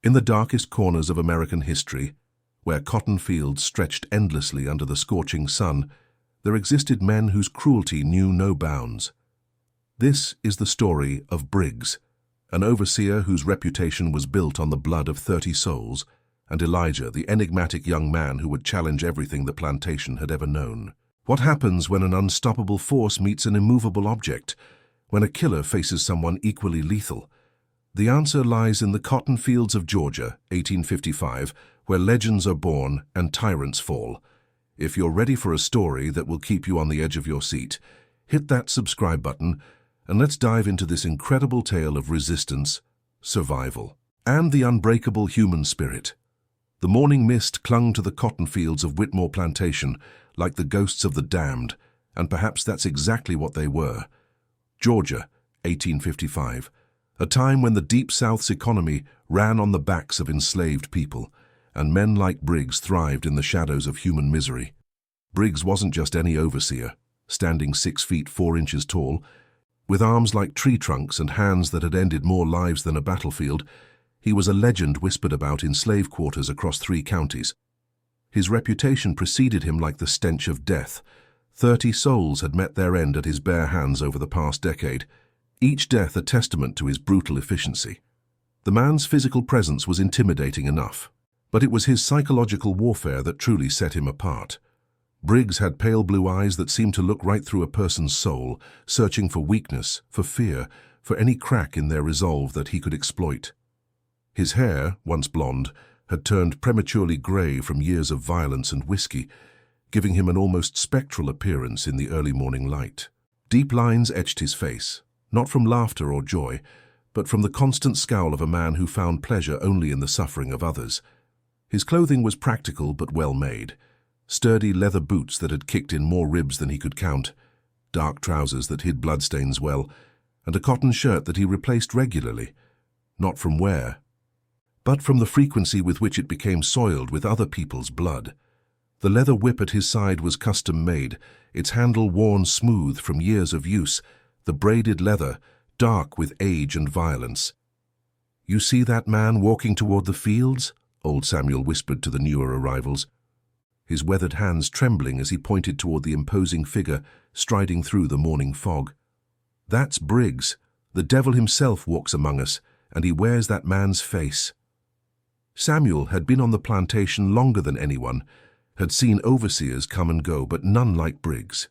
In the darkest corners of American history, where cotton fields stretched endlessly under the scorching sun, there existed men whose cruelty knew no bounds. This is the story of Briggs, an overseer whose reputation was built on the blood of 30 souls, and Elijah, the enigmatic young man who would challenge everything the plantation had ever known. What happens when an unstoppable force meets an immovable object, when a killer faces someone equally lethal? The answer lies in the cotton fields of Georgia, 1855, where legends are born and tyrants fall. If you're ready for a story that will keep you on the edge of your seat, hit that subscribe button and let's dive into this incredible tale of resistance, survival, and the unbreakable human spirit. The morning mist clung to the cotton fields of Whitmore Plantation like the ghosts of the damned, and perhaps that's exactly what they were. Georgia, 1855, a time when the Deep South's economy ran on the backs of enslaved people, and men like Briggs thrived in the shadows of human misery. Briggs wasn't just any overseer, standing 6 feet 4 inches tall, with arms like tree trunks and hands that had ended more lives than a battlefield. He was a legend whispered about in slave quarters across 3 counties. His reputation preceded him like the stench of death. 30 souls had met their end at his bare hands over the past decade, each death a testament to his brutal efficiency. The man's physical presence was intimidating enough, but it was his psychological warfare that truly set him apart. Briggs had pale blue eyes that seemed to look right through a person's soul, searching for weakness, for fear, for any crack in their resolve that he could exploit. His hair, once blonde, had turned prematurely grey from years of violence and whiskey, giving him an almost spectral appearance in the early morning light. Deep lines etched his face, not from laughter or joy, but from the constant scowl of a man who found pleasure only in the suffering of others. His clothing was practical but well made. Sturdy leather boots that had kicked in more ribs than he could count, dark trousers that hid bloodstains well, and a cotton shirt that he replaced regularly, not from wear, but from the frequency with which it became soiled with other people's blood. The leather whip at his side was custom-made, its handle worn smooth from years of use, the braided leather dark with age and violence. "You see that man walking toward the fields?" old Samuel whispered to the newer arrivals, his weathered hands trembling as he pointed toward the imposing figure striding through the morning fog. "That's Briggs. The devil himself walks among us, and he wears that man's face." Samuel had been on the plantation longer than anyone, had seen overseers come and go, but none like Briggs.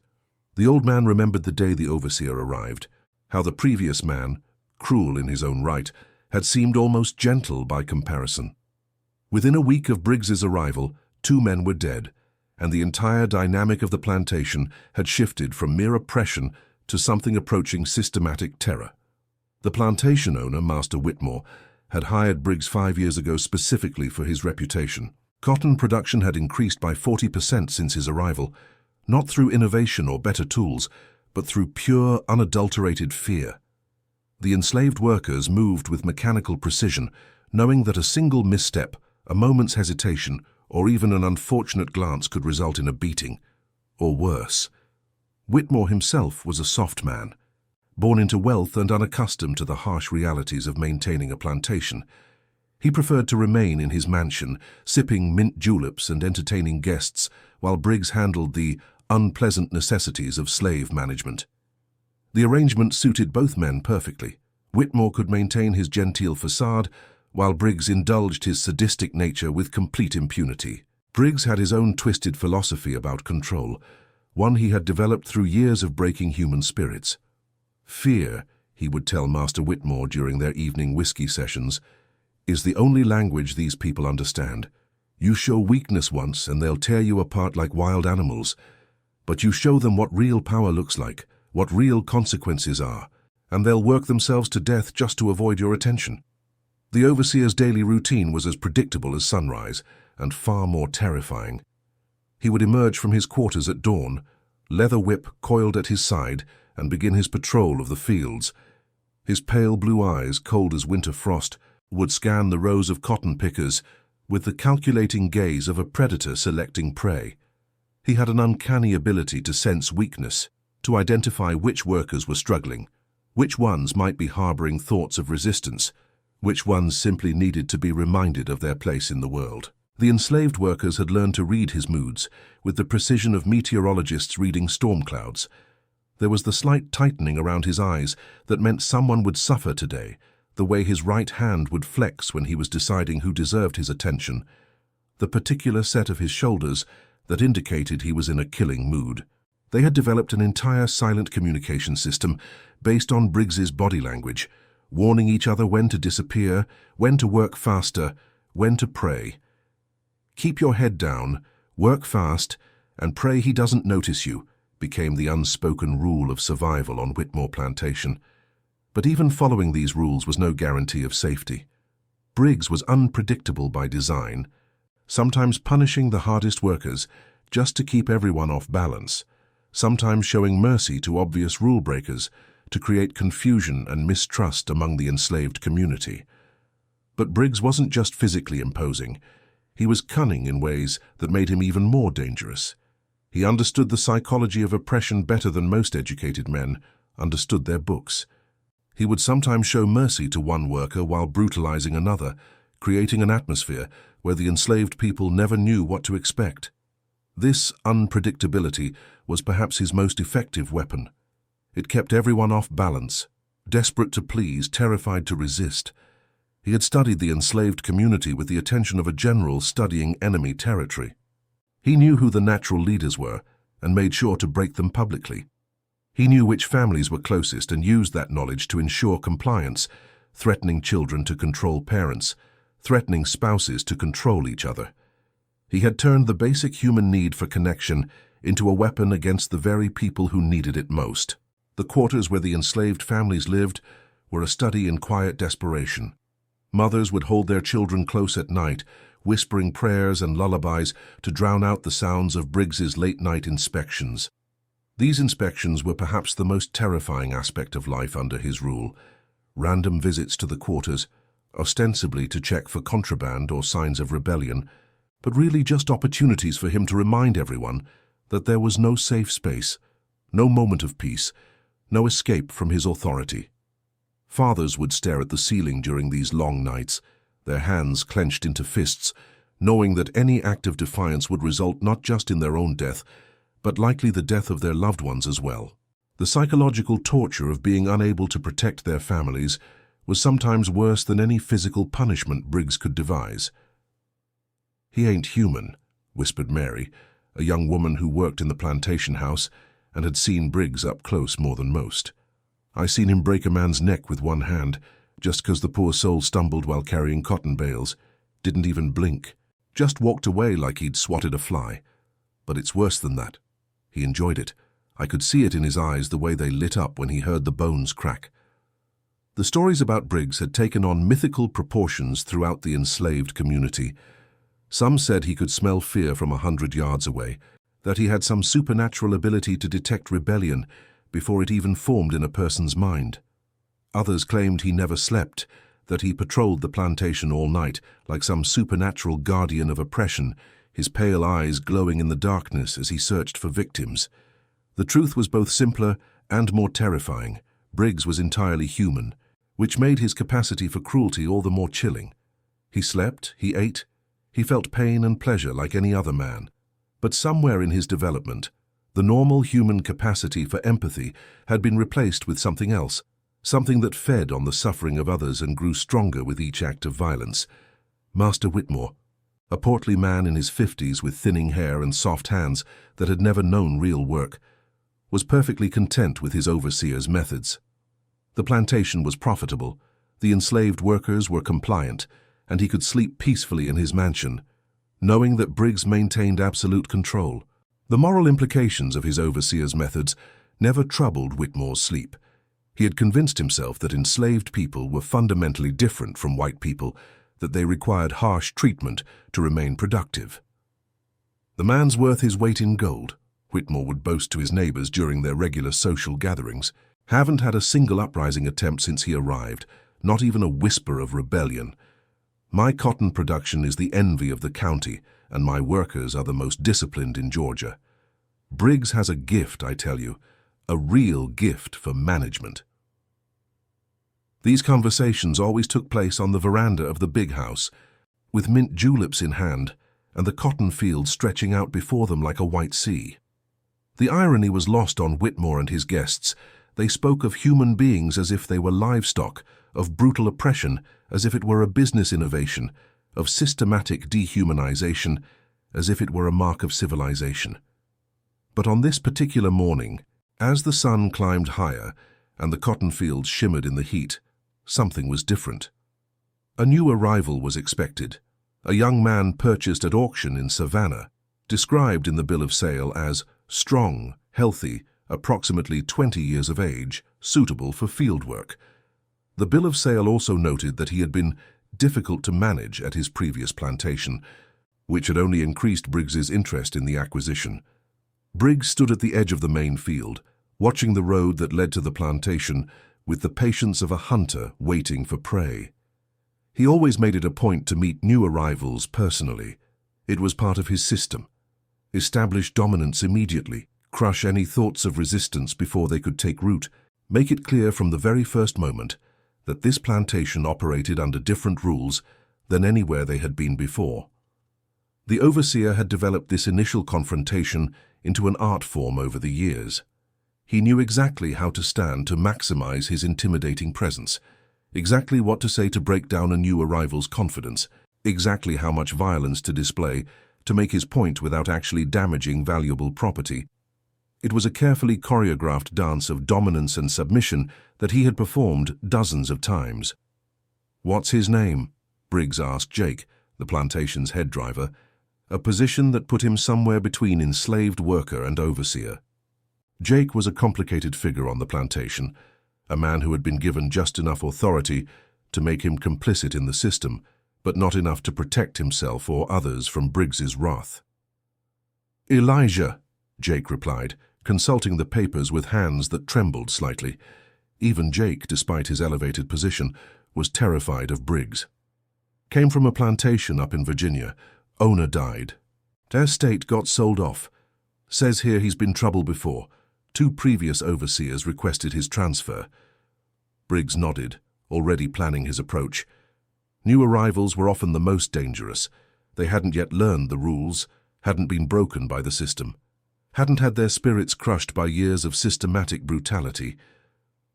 The old man remembered the day the overseer arrived, how the previous man, cruel in his own right, had seemed almost gentle by comparison. Within a week of Briggs's arrival, 2 men were dead, and the entire dynamic of the plantation had shifted from mere oppression to something approaching systematic terror. The plantation owner, Master Whitmore, had hired Briggs 5 years ago specifically for his reputation. Cotton production had increased by 40% since his arrival, not through innovation or better tools, but through pure, unadulterated fear. The enslaved workers moved with mechanical precision, knowing that a single misstep, a moment's hesitation, or even an unfortunate glance could result in a beating, or worse. Whitmore himself was a soft man, born into wealth and unaccustomed to the harsh realities of maintaining a plantation. He preferred to remain in his mansion, sipping mint juleps and entertaining guests, while Briggs handled the unpleasant necessities of slave management. The arrangement suited both men perfectly. Whitmore could maintain his genteel facade, while Briggs indulged his sadistic nature with complete impunity. Briggs had his own twisted philosophy about control, one he had developed through years of breaking human spirits. "Fear," he would tell Master Whitmore during their evening whiskey sessions, "is the only language these people understand. You show weakness once and they'll tear you apart like wild animals. But you show them what real power looks like, what real consequences are, and they'll work themselves to death just to avoid your attention." The overseer's daily routine was as predictable as sunrise, and far more terrifying. He would emerge from his quarters at dawn, leather whip coiled at his side, and begin his patrol of the fields. His pale blue eyes, cold as winter frost, would scan the rows of cotton pickers with the calculating gaze of a predator selecting prey. He had an uncanny ability to sense weakness, to identify which workers were struggling, which ones might be harboring thoughts of resistance, Which ones simply needed to be reminded of their place in the world? The enslaved workers had learned to read his moods with the precision of meteorologists reading storm clouds. There was the slight tightening around his eyes that meant someone would suffer today, the way his right hand would flex when he was deciding who deserved his attention, the particular set of his shoulders that indicated he was in a killing mood. They had developed an entire silent communication system based on Briggs's body language, warning each other when to disappear, when to work faster, when to pray. Keep your head down, work fast, and pray he doesn't notice you, became the unspoken rule of survival on Whitmore Plantation. But even following these rules was no guarantee of safety. Briggs was unpredictable by design, sometimes punishing the hardest workers just to keep everyone off balance, sometimes showing mercy to obvious rule breakers to create confusion and mistrust among the enslaved community. But Briggs wasn't just physically imposing. He was cunning in ways that made him even more dangerous. He understood the psychology of oppression better than most educated men understood their books. He would sometimes show mercy to one worker while brutalizing another, creating an atmosphere where the enslaved people never knew what to expect. This unpredictability was perhaps his most effective weapon. It kept everyone off balance, desperate to please, terrified to resist. He had studied the enslaved community with the attention of a general studying enemy territory. He knew who the natural leaders were and made sure to break them publicly. He knew which families were closest and used that knowledge to ensure compliance, threatening children to control parents, threatening spouses to control each other. He had turned the basic human need for connection into a weapon against the very people who needed it most. The quarters where the enslaved families lived were a study in quiet desperation. Mothers would hold their children close at night, whispering prayers and lullabies to drown out the sounds of Briggs's late-night inspections. These inspections were perhaps the most terrifying aspect of life under his rule. Random visits to the quarters, ostensibly to check for contraband or signs of rebellion, but really just opportunities for him to remind everyone that there was no safe space, no moment of peace, no escape from his authority. Fathers would stare at the ceiling during these long nights, their hands clenched into fists, knowing that any act of defiance would result not just in their own death, but likely the death of their loved ones as well. The psychological torture of being unable to protect their families was sometimes worse than any physical punishment Briggs could devise. "He ain't human," whispered Mary, a young woman who worked in the plantation house and had seen Briggs up close more than most. "I seen him break a man's neck with one hand, just 'cause the poor soul stumbled while carrying cotton bales. Didn't even blink. Just walked away like he'd swatted a fly. But it's worse than that. He enjoyed it. I could see it in his eyes, the way they lit up when he heard the bones crack." The stories about Briggs had taken on mythical proportions throughout the enslaved community. Some said he could smell fear from 100 yards away, that he had some supernatural ability to detect rebellion before it even formed in a person's mind. Others claimed he never slept, that he patrolled the plantation all night like some supernatural guardian of oppression, his pale eyes glowing in the darkness as he searched for victims. The truth was both simpler and more terrifying. Briggs was entirely human, which made his capacity for cruelty all the more chilling. He slept, he ate, he felt pain and pleasure like any other man. But somewhere in his development, the normal human capacity for empathy had been replaced with something else, something that fed on the suffering of others and grew stronger with each act of violence. Master Whitmore, a portly man in his 50s with thinning hair and soft hands that had never known real work, was perfectly content with his overseer's methods. The plantation was profitable, the enslaved workers were compliant, and he could sleep peacefully in his mansion, knowing that Briggs maintained absolute control. The moral implications of his overseer's methods never troubled Whitmore's sleep. He had convinced himself that enslaved people were fundamentally different from white people, that they required harsh treatment to remain productive. "The man's worth his weight in gold," Whitmore would boast to his neighbors during their regular social gatherings. "Haven't had a single uprising attempt since he arrived, not even a whisper of rebellion. My cotton production is the envy of the county, and my workers are the most disciplined in Georgia. Briggs has a gift, I tell you, a real gift for management." These conversations always took place on the veranda of the big house, with mint juleps in hand and the cotton fields stretching out before them like a white sea. The irony was lost on Whitmore and his guests. They spoke of human beings as if they were livestock, of brutal oppression as if it were a business innovation, of systematic dehumanization as if it were a mark of civilization. But on this particular morning, as the sun climbed higher and the cotton fields shimmered in the heat, something was different. A new arrival was expected, a young man purchased at auction in Savannah, described in the bill of sale as strong, healthy, approximately 20 years of age, suitable for field work. The bill of sale also noted that he had been difficult to manage at his previous plantation, which had only increased Briggs's interest in the acquisition. Briggs stood at the edge of the main field, watching the road that led to the plantation with the patience of a hunter waiting for prey. He always made it a point to meet new arrivals personally. It was part of his system. Establish dominance immediately, crush any thoughts of resistance before they could take root, make it clear from the very first moment that this plantation operated under different rules than anywhere they had been before. The overseer had developed this initial confrontation into an art form over the years. He knew exactly how to stand to maximize his intimidating presence, exactly what to say to break down a new arrival's confidence, exactly how much violence to display to make his point without actually damaging valuable property. It was a carefully choreographed dance of dominance and submission that he had performed dozens of times. "What's his name?" Briggs asked Jake, the plantation's head driver, a position that put him somewhere between enslaved worker and overseer. Jake was a complicated figure on the plantation, a man who had been given just enough authority to make him complicit in the system, but not enough to protect himself or others from Briggs's wrath. "Elijah," Jake replied, consulting the papers with hands that trembled slightly. Even Jake, despite his elevated position, was terrified of Briggs. "Came from a plantation up in Virginia. Owner died. Their estate got sold off. Says here he's been trouble before. 2 previous overseers requested his transfer." Briggs nodded, already planning his approach. New arrivals were often the most dangerous. They hadn't yet learned the rules, hadn't been broken by the system, hadn't had their spirits crushed by years of systematic brutality.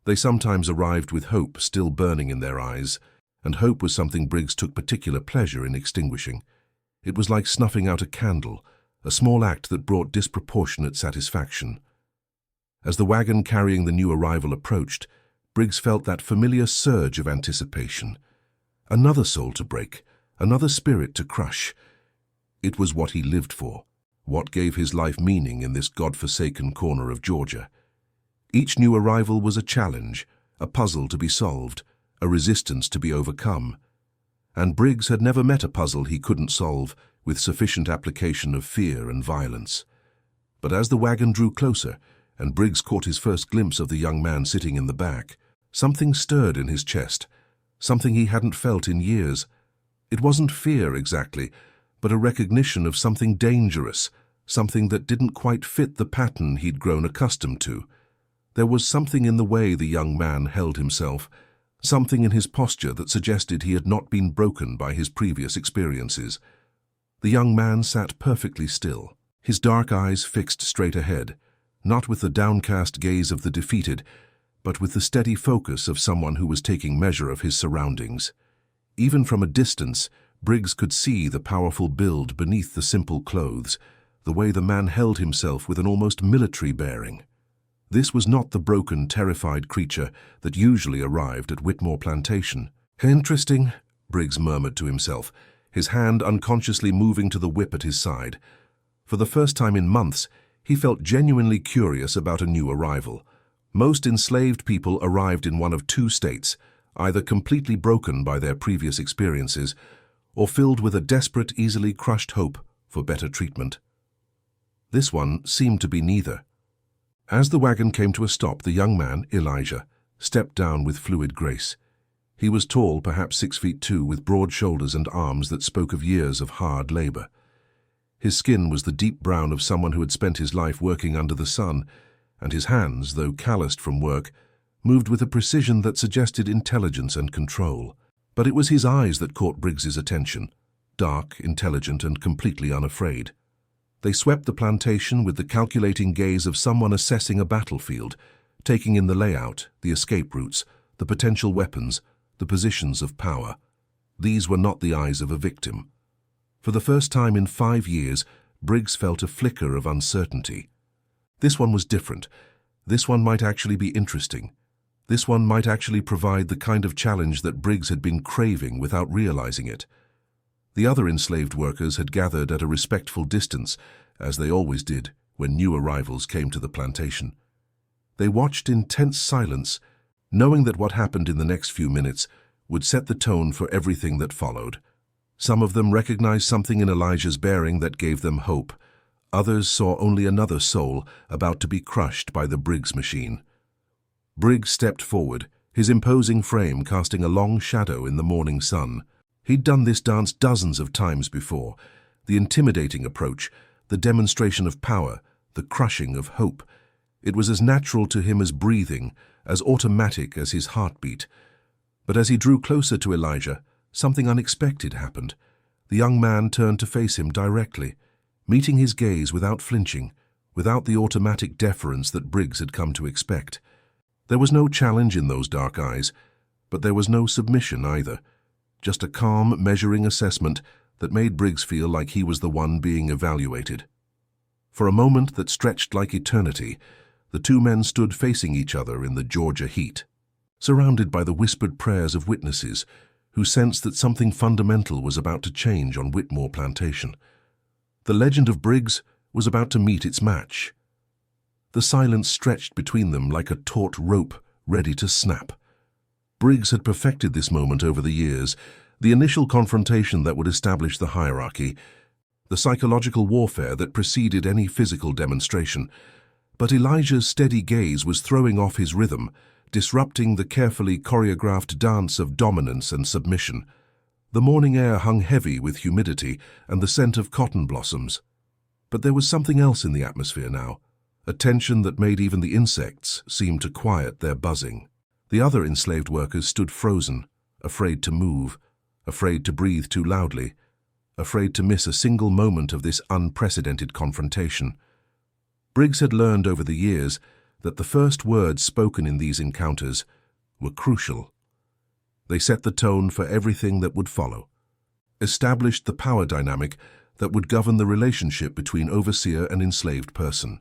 They sometimes arrived with hope still burning in their eyes, and hope was something Briggs took particular pleasure in extinguishing. It was like snuffing out a candle, a small act that brought disproportionate satisfaction. As the wagon carrying the new arrival approached, Briggs felt that familiar surge of anticipation. Another soul to break, another spirit to crush. It was what he lived for, what gave his life meaning in this God-forsaken corner of Georgia. Each new arrival was a challenge, a puzzle to be solved, a resistance to be overcome. And Briggs had never met a puzzle he couldn't solve with sufficient application of fear and violence. But as the wagon drew closer, and Briggs caught his first glimpse of the young man sitting in the back, something stirred in his chest, something he hadn't felt in years. It wasn't fear exactly, but a recognition of something dangerous, something that didn't quite fit the pattern he'd grown accustomed to. There was something in the way the young man held himself, something in his posture that suggested he had not been broken by his previous experiences. The young man sat perfectly still, his dark eyes fixed straight ahead, not with the downcast gaze of the defeated, but with the steady focus of someone who was taking measure of his surroundings. Even from a distance, Briggs could see the powerful build beneath the simple clothes, the way the man held himself with an almost military bearing. This was not the broken, terrified creature that usually arrived at Whitmore Plantation. "Interesting," Briggs murmured to himself, his hand unconsciously moving to the whip at his side. For the first time in months, he felt genuinely curious about a new arrival. Most enslaved people arrived in one of 2 states, either completely broken by their previous experiences or filled with a desperate, easily crushed hope for better treatment. This one seemed to be neither. As the wagon came to a stop, the young man, Elijah, stepped down with fluid grace. He was tall, perhaps 6'2", with broad shoulders and arms that spoke of years of hard labor. His skin was the deep brown of someone who had spent his life working under the sun, and his hands, though calloused from work, moved with a precision that suggested intelligence and control. But it was his eyes that caught Briggs's attention, dark, intelligent, and completely unafraid. They swept the plantation with the calculating gaze of someone assessing a battlefield, taking in the layout, the escape routes, the potential weapons, the positions of power. These were not the eyes of a victim. For the first time in 5 years, Briggs felt a flicker of uncertainty. This one was different. This one might actually be interesting. This one might actually provide the kind of challenge that Briggs had been craving without realizing it. The other enslaved workers had gathered at a respectful distance, as they always did when new arrivals came to the plantation. They watched in tense silence, knowing that what happened in the next few minutes would set the tone for everything that followed. Some of them recognized something in Elijah's bearing that gave them hope. Others saw only another soul about to be crushed by the Briggs machine. Briggs stepped forward, his imposing frame casting a long shadow in the morning sun. He'd done this dance dozens of times before. The intimidating approach, the demonstration of power, the crushing of hope. It was as natural to him as breathing, as automatic as his heartbeat. But as he drew closer to Elijah, something unexpected happened. The young man turned to face him directly, meeting his gaze without flinching, without the automatic deference that Briggs had come to expect. There was no challenge in those dark eyes, but there was no submission either. Just a calm, measuring assessment that made Briggs feel like he was the one being evaluated. For a moment that stretched like eternity, the two men stood facing each other in the Georgia heat, surrounded by the whispered prayers of witnesses who sensed that something fundamental was about to change on Whitmore Plantation. The legend of Briggs was about to meet its match. The silence stretched between them like a taut rope ready to snap. Briggs had perfected this moment over the years, the initial confrontation that would establish the hierarchy, the psychological warfare that preceded any physical demonstration. But Elijah's steady gaze was throwing off his rhythm, disrupting the carefully choreographed dance of dominance and submission. The morning air hung heavy with humidity and the scent of cotton blossoms. But there was something else in the atmosphere now, a tension that made even the insects seem to quiet their buzzing. The other enslaved workers stood frozen, afraid to move, afraid to breathe too loudly, afraid to miss a single moment of this unprecedented confrontation. Briggs had learned over the years that the first words spoken in these encounters were crucial. They set the tone for everything that would follow, established the power dynamic that would govern the relationship between overseer and enslaved person.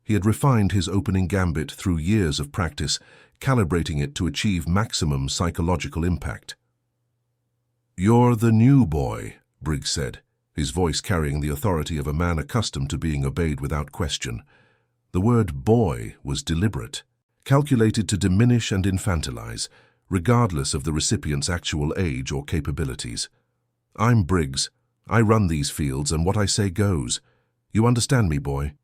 He had refined his opening gambit through years of practice, calibrating it to achieve maximum psychological impact. "You're the new boy," Briggs said, his voice carrying the authority of a man accustomed to being obeyed without question. The word boy was deliberate, calculated to diminish and infantilize, regardless of the recipient's actual age or capabilities. "I'm Briggs. I run these fields, and what I say goes. You understand me, boy?"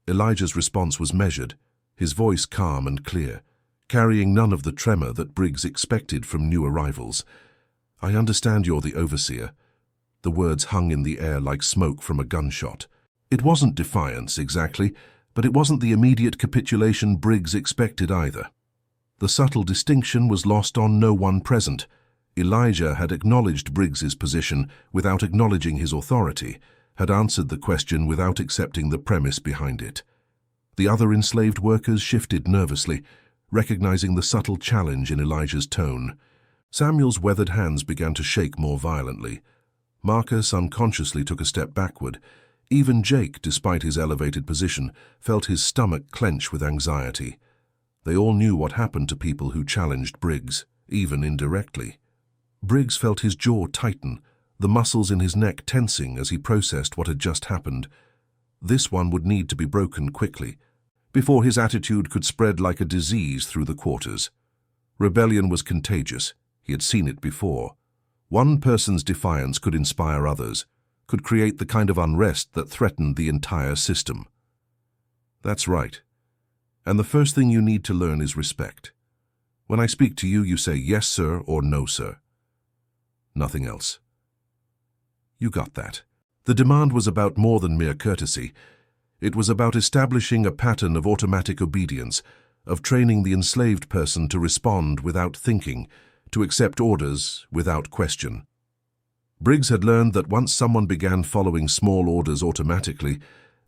Elijah's response was measured, his voice calm and clear, carrying none of the tremor that Briggs expected from new arrivals. "I understand you're the overseer." The words hung in the air like smoke from a gunshot. It wasn't defiance, exactly, but it wasn't the immediate capitulation Briggs expected either. The subtle distinction was lost on no one present. Elijah had acknowledged Briggs's position without acknowledging his authority, had answered the question without accepting the premise behind it. The other enslaved workers shifted nervously, recognizing the subtle challenge in Elijah's tone. Samuel's weathered hands began to shake more violently. Marcus unconsciously took a step backward. Even Jake, despite his elevated position, felt his stomach clench with anxiety. They all knew what happened to people who challenged Briggs, even indirectly. Briggs felt his jaw tighten, the muscles in his neck tensing as he processed what had just happened. This one would need to be broken quickly, before his attitude could spread like a disease through the quarters. Rebellion was contagious. He had seen it before. One person's defiance could inspire others, could create the kind of unrest that threatened the entire system. That's right. And the first thing you need to learn is respect. When I speak to you, you say yes, sir, or no, sir. Nothing else. You got that. The demand was about more than mere courtesy. It was about establishing a pattern of automatic obedience, of training the enslaved person to respond without thinking, to accept orders without question. Briggs had learned that once someone began following small orders automatically,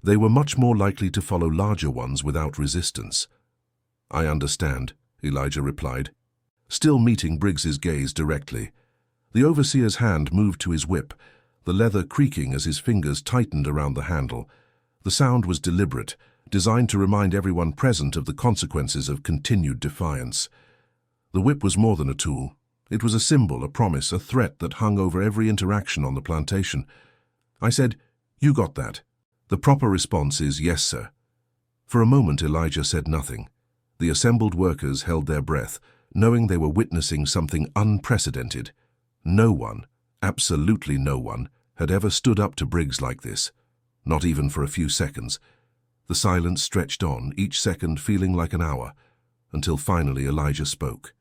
they were much more likely to follow larger ones without resistance. "I understand," Elijah replied, still meeting Briggs's gaze directly. The overseer's hand moved to his whip, the leather creaking as his fingers tightened around the handle. The sound was deliberate, designed to remind everyone present of the consequences of continued defiance. The whip was more than a tool. It was a symbol, a promise, a threat that hung over every interaction on the plantation. I said, "You got that." The proper response is, "Yes, sir." For a moment, Elijah said nothing. The assembled workers held their breath, knowing they were witnessing something unprecedented. No one, absolutely no one, had ever stood up to Briggs like this, not even for a few seconds. The silence stretched on, each second feeling like an hour, until finally Elijah spoke.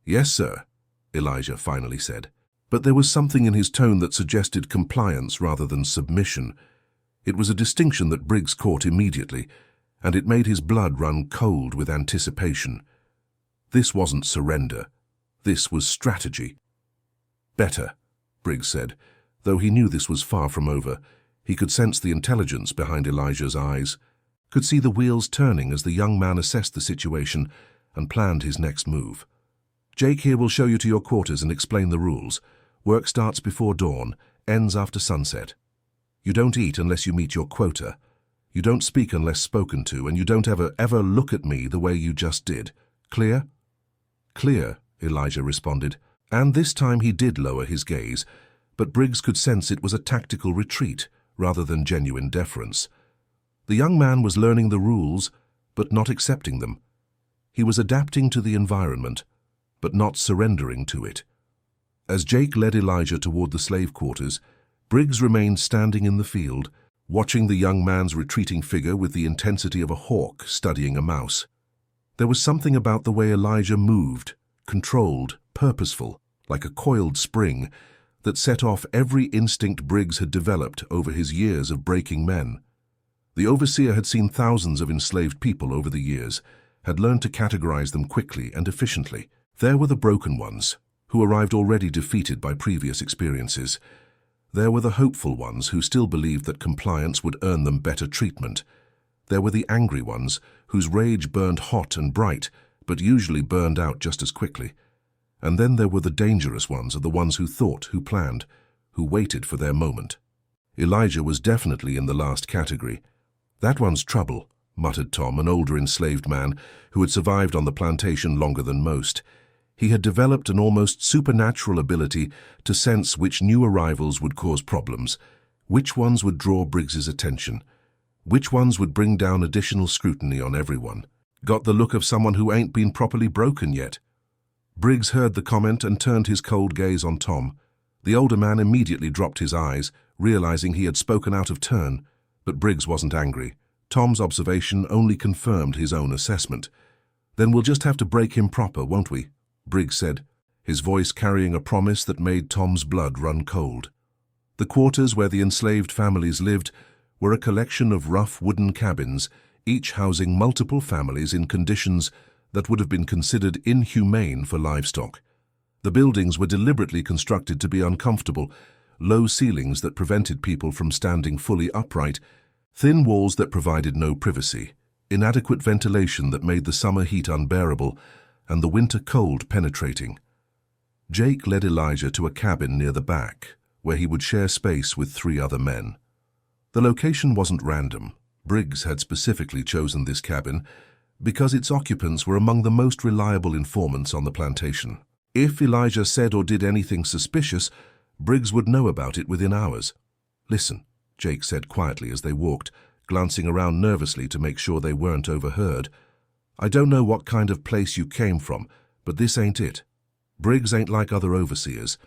"Yes, sir," Elijah finally said. But there was something in his tone that suggested compliance rather than submission. It was a distinction that Briggs caught immediately, and it made his blood run cold with anticipation. This wasn't surrender. This was strategy. "Better," Briggs said, though he knew this was far from over. He could sense the intelligence behind Elijah's eyes, could see the wheels turning as the young man assessed the situation and planned his next move. "Jake here will show you to your quarters and explain the rules. Work starts before dawn, ends after sunset. You don't eat unless you meet your quota. You don't speak unless spoken to, and you don't ever look at me the way you just did. Clear?" "Clear," Elijah responded, and this time he did lower his gaze, but Briggs could sense it was a tactical retreat rather than genuine deference. The young man was learning the rules, but not accepting them. He was adapting to the environment, but not surrendering to it. As Jake led Elijah toward the slave quarters, Briggs remained standing in the field, watching the young man's retreating figure with the intensity of a hawk studying a mouse. There was something about the way Elijah moved, controlled, purposeful, like a coiled spring, that set off every instinct Briggs had developed over his years of breaking men. The overseer had seen thousands of enslaved people over the years, had learned to categorize them quickly and efficiently. There were the broken ones, who arrived already defeated by previous experiences. There were the hopeful ones who still believed that compliance would earn them better treatment. There were the angry ones, whose rage burned hot and bright, but usually burned out just as quickly. And then there were the dangerous ones, the ones who thought, who planned, who waited for their moment. Elijah was definitely in the last category. "That one's trouble," muttered Tom, an older enslaved man who had survived on the plantation longer than most. He had developed an almost supernatural ability to sense which new arrivals would cause problems, which ones would draw Briggs's attention, which ones would bring down additional scrutiny on everyone. "Got the look of someone who ain't been properly broken yet." Briggs heard the comment and turned his cold gaze on Tom. The older man immediately dropped his eyes, realizing he had spoken out of turn, but Briggs wasn't angry. Tom's observation only confirmed his own assessment. "Then we'll just have to break him proper, won't we?" Briggs said, his voice carrying a promise that made Tom's blood run cold. The quarters where the enslaved families lived were a collection of rough wooden cabins, each housing multiple families in conditions that would have been considered inhumane for livestock. The buildings were deliberately constructed to be uncomfortable, low ceilings that prevented people from standing fully upright, thin walls that provided no privacy, inadequate ventilation that made the summer heat unbearable, and the winter cold penetrating. Jake led Elijah to a cabin near the back, where he would share space with 3 other men. The location wasn't random. Briggs had specifically chosen this cabin because its occupants were among the most reliable informants on the plantation. If Elijah said or did anything suspicious, Briggs would know about it within hours. "Listen," Jake said quietly as they walked, glancing around nervously to make sure they weren't overheard. "I don't know what kind of place you came from, but this ain't it. Briggs ain't like other overseers.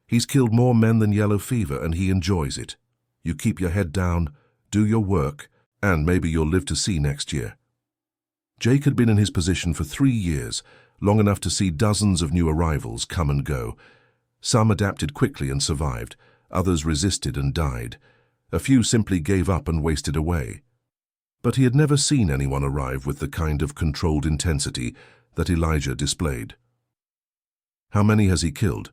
He's killed more men than yellow fever, and he enjoys it. You keep your head down, do your work, and maybe you'll live to see next year." Jake had been in his position for 3 years, long enough to see dozens of new arrivals come and go. Some adapted quickly and survived, others resisted and died. A few simply gave up and wasted away. But he had never seen anyone arrive with the kind of controlled intensity that Elijah displayed. "How many has he killed?"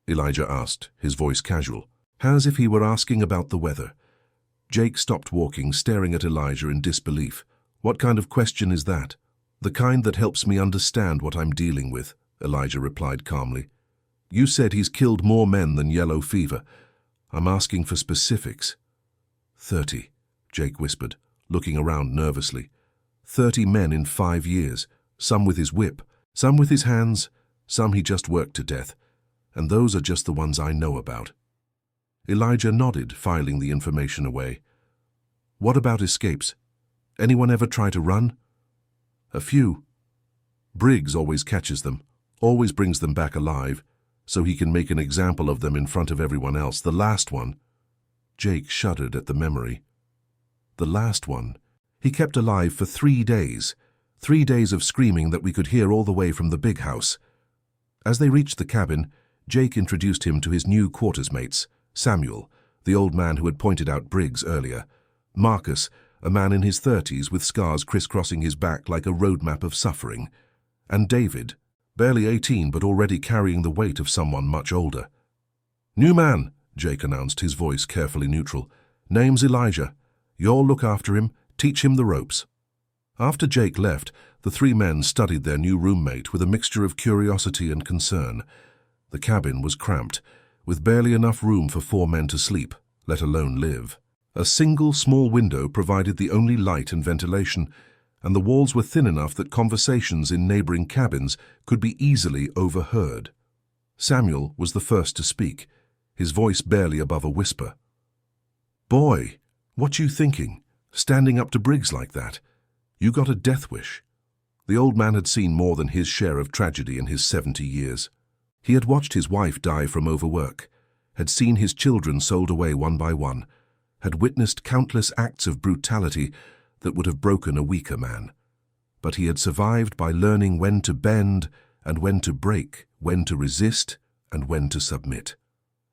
Elijah asked, his voice casual, as if he were asking about the weather. Jake stopped walking, staring at Elijah in disbelief. "What kind of question is that?" "The kind that helps me understand what I'm dealing with," Elijah replied calmly. "You said he's killed more men than yellow fever. I'm asking for specifics." 30, Jake whispered, looking around nervously. 30 men in 5 years, some with his whip, some with his hands, some he just worked to death. And those are just the ones I know about. Elijah nodded, filing the information away. "What about escapes? Anyone ever try to run?" "A few. Briggs always catches them, always brings them back alive, so he can make an example of them in front of everyone else. The last one..." Jake shuddered at the memory. "The last one. He kept alive for 3 days. 3 days of screaming that we could hear all the way from the big house." As they reached the cabin, Jake introduced him to his new quarters mates, Samuel, the old man who had pointed out Briggs earlier, Marcus, a man in his 30s with scars crisscrossing his back like a roadmap of suffering, and David, barely 18 but already carrying the weight of someone much older. "New man," Jake announced, his voice carefully neutral. "Name's Elijah. You'll look after him, teach him the ropes." After Jake left, the 3 men studied their new roommate with a mixture of curiosity and concern. The cabin was cramped, with barely enough room for 4 men to sleep, let alone live. A single small window provided the only light and ventilation, and the walls were thin enough that conversations in neighboring cabins could be easily overheard. Samuel was the first to speak, his voice barely above a whisper. "Boy, what you thinking, standing up to Briggs like that? You got a death wish." The old man had seen more than his share of tragedy in his 70 years. He had watched his wife die from overwork, had seen his children sold away one by one, had witnessed countless acts of brutality that would have broken a weaker man. But he had survived by learning when to bend and when to break, when to resist and when to submit.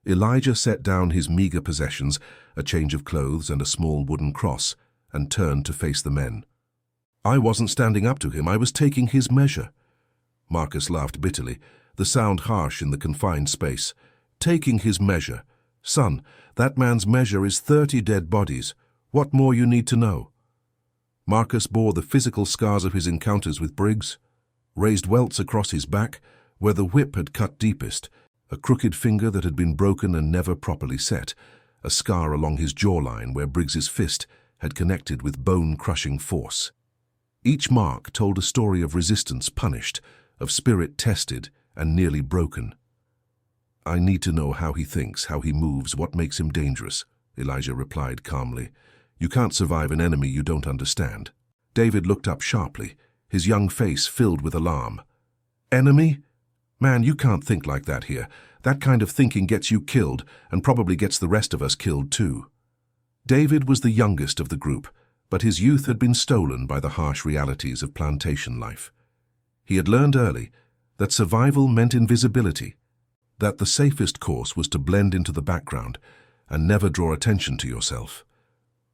Elijah set down his meager possessions, a change of clothes and a small wooden cross, and turned to face the men. "I wasn't standing up to him, I was taking his measure." Marcus laughed bitterly, the sound harsh in the confined space. "Taking his measure. Son, that man's measure is 30 dead bodies. What more you need to know?" Marcus bore the physical scars of his encounters with Briggs, raised welts across his back, where the whip had cut deepest, a crooked finger that had been broken and never properly set, a scar along his jawline where Briggs's fist had connected with bone-crushing force. Each mark told a story of resistance punished, of spirit tested and nearly broken. "I need to know how he thinks, how he moves, what makes him dangerous," Elijah replied calmly. "You can't survive an enemy you don't understand." David looked up sharply, his young face filled with alarm. "Enemy? Man, you can't think like that here. That kind of thinking gets you killed, and probably gets the rest of us killed too." David was the youngest of the group, but his youth had been stolen by the harsh realities of plantation life. He had learned early that survival meant invisibility, that the safest course was to blend into the background and never draw attention to yourself.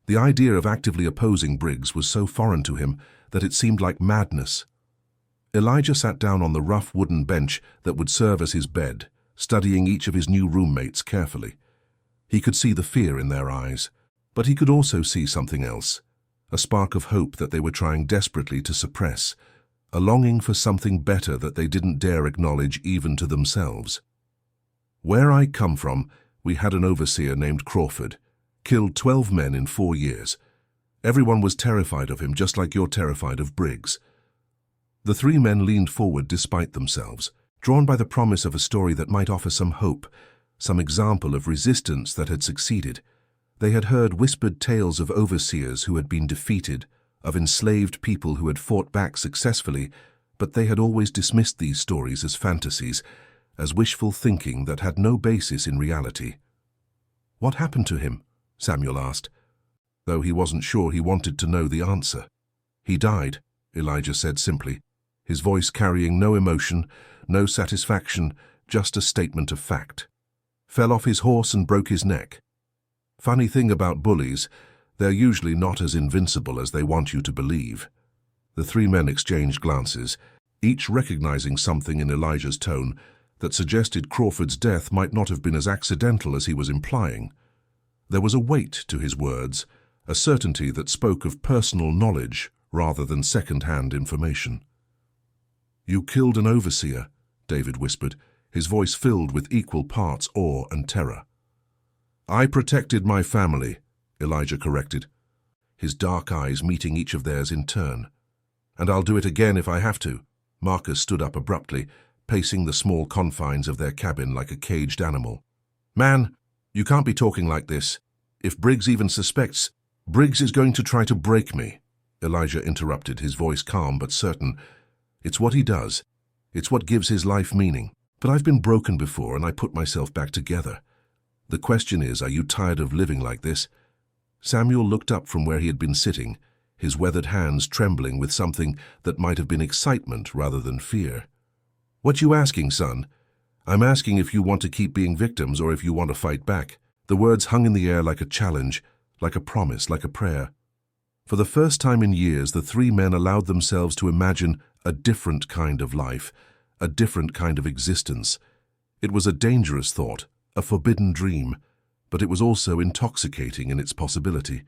The idea of actively opposing Briggs was so foreign to him that it seemed like madness. Elijah sat down on the rough wooden bench that would serve as his bed, studying each of his new roommates carefully. He could see the fear in their eyes, but he could also see something else, a spark of hope that they were trying desperately to suppress, a longing for something better that they didn't dare acknowledge even to themselves. "Where I come from, we had an overseer named Crawford, killed 12 men in 4 years. Everyone was terrified of him, just like you're terrified of Briggs." The 3 men leaned forward despite themselves, drawn by the promise of a story that might offer some hope, some example of resistance that had succeeded. They had heard whispered tales of overseers who had been defeated, of enslaved people who had fought back successfully, but they had always dismissed these stories as fantasies, as wishful thinking that had no basis in reality. "What happened to him?" Samuel asked, though he wasn't sure he wanted to know the answer. "He died," Elijah said simply, his voice carrying no emotion, no satisfaction, just a statement of fact. "Fell off his horse and broke his neck. Funny thing about bullies, They're usually not as invincible as they want you to believe. The three men exchanged glances, each recognizing something in Elijah's tone that suggested Crawford's death might not have been as accidental as he was implying. There was a weight to his words, a certainty that spoke of personal knowledge rather than second-hand information. "You killed an overseer," David whispered, his voice filled with equal parts awe and terror. "I protected my family," Elijah corrected, his dark eyes meeting each of theirs in turn. "And I'll do it again if I have to." Marcus stood up abruptly, pacing the small confines of their cabin like a caged animal. "Man, you can't be talking like this. If Briggs even suspects, Briggs is going to try to break me." Elijah interrupted, his voice calm but certain. "It's what he does. It's what gives his life meaning. But I've been broken before and I put myself back together. The question is, are you tired of living like this?" Samuel looked up from where he had been sitting, his weathered hands trembling with something that might have been excitement rather than fear. "What you asking, son?" "I'm asking if you want to keep being victims or if you want to fight back." The words hung in the air like a challenge, like a promise, like a prayer. For the first time in years, the three men allowed themselves to imagine a different kind of life, a different kind of existence. It was a dangerous thought, a forbidden dream, but it was also intoxicating in its possibility.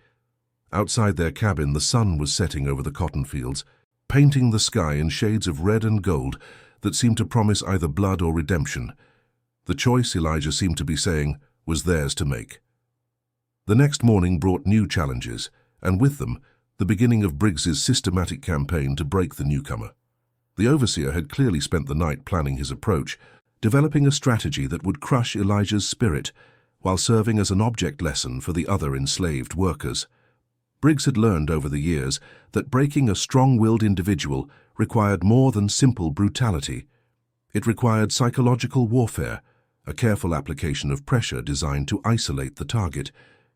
Outside their cabin, the sun was setting over the cotton fields, painting the sky in shades of red and gold that seemed to promise either blood or redemption. The choice, Elijah seemed to be saying, was theirs to make. The next morning brought new challenges, and with them, the beginning of Briggs's systematic campaign to break the newcomer. The overseer had clearly spent the night planning his approach, developing a strategy that would crush Elijah's spirit, while serving as an object lesson for the other enslaved workers. Briggs had learned over the years that breaking a strong-willed individual required more than simple brutality. It required psychological warfare, a careful application of pressure designed to isolate the target,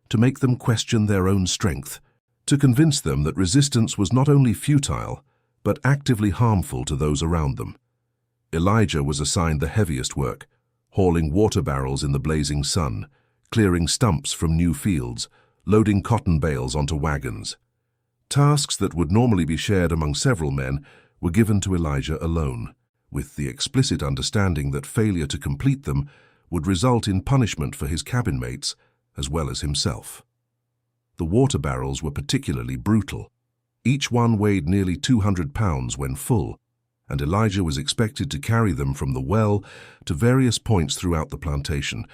to make them question their own strength, to convince them that resistance was not only futile, but actively harmful to those around them. Elijah was assigned the heaviest work, hauling water barrels in the blazing sun, clearing stumps from new fields, loading cotton bales onto wagons. Tasks that would normally be shared among several men were given to Elijah alone, with the explicit understanding that failure to complete them would result in punishment for his cabin mates as well as himself. The water barrels were particularly brutal. Each one weighed nearly 200 pounds when full, and Elijah was expected to carry them from the well to various points throughout the plantation,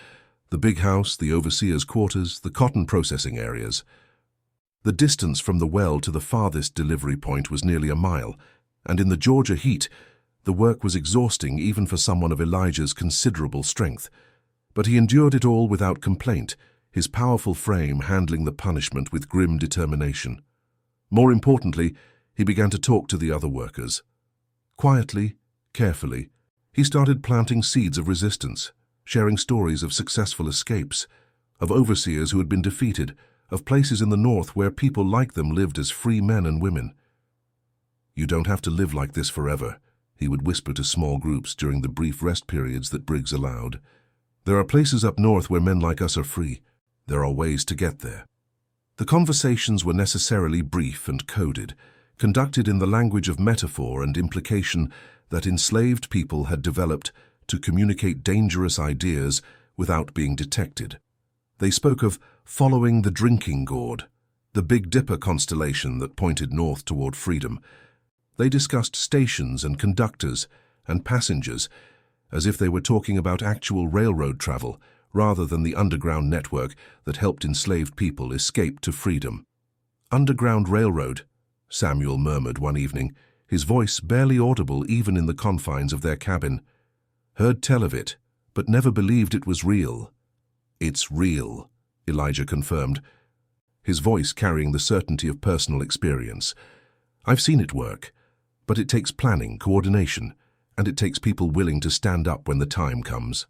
the big house, the overseer's quarters, the cotton processing areas. The distance from the well to the farthest delivery point was nearly a mile, and in the Georgia heat, the work was exhausting even for someone of Elijah's considerable strength. But he endured it all without complaint, his powerful frame handling the punishment with grim determination. More importantly, he began to talk to the other workers. Quietly, carefully, he started planting seeds of resistance, sharing stories of successful escapes, of overseers who had been defeated, of places in the north where people like them lived as free men and women. "You don't have to live like this forever," he would whisper to small groups during the brief rest periods that Briggs allowed. "There are places up north where men like us are free. There are ways to get there." The conversations were necessarily brief and coded, conducted in the language of metaphor and implication that enslaved people had developed to communicate dangerous ideas without being detected. They spoke of following the drinking gourd, the Big Dipper constellation that pointed north toward freedom. They discussed stations and conductors and passengers as if they were talking about actual railroad travel rather than the underground network that helped enslaved people escape to freedom. "Underground railroad," Samuel murmured one evening, his voice barely audible even in the confines of their cabin. "Heard tell of it, but never believed it was real." "It's real," Elijah confirmed, his voice carrying the certainty of personal experience. "I've seen it work, but it takes planning, coordination, and it takes people willing to stand up when the time comes."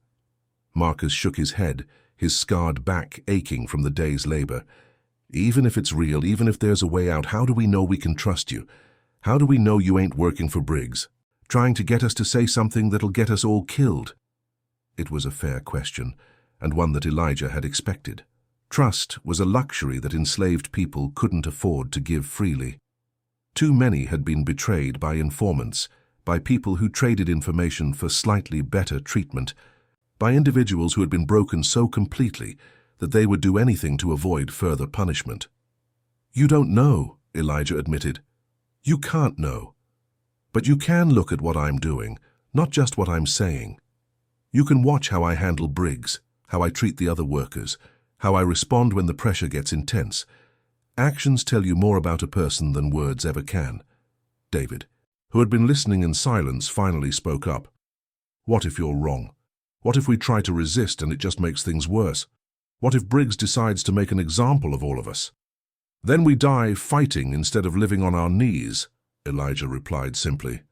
Marcus shook his head, his scarred back aching from the day's labor. "Even if it's real, even if there's a way out, how do we know we can trust you? How do we know you ain't working for Briggs, trying to get us to say something that'll get us all killed?" It was a fair question, and one that Elijah had expected. Trust was a luxury that enslaved people couldn't afford to give freely. Too many had been betrayed by informants, by people who traded information for slightly better treatment, by individuals who had been broken so completely that they would do anything to avoid further punishment. "You don't know," Elijah admitted. "You can't know. But you can look at what I'm doing, not just what I'm saying. You can watch how I handle Briggs, how I treat the other workers, how I respond when the pressure gets intense. Actions tell you more about a person than words ever can." David, who had been listening in silence, finally spoke up. "What if you're wrong? What if we try to resist and it just makes things worse? What if Briggs decides to make an example of all of us? Then we die fighting instead of living on our knees," Elijah replied simply.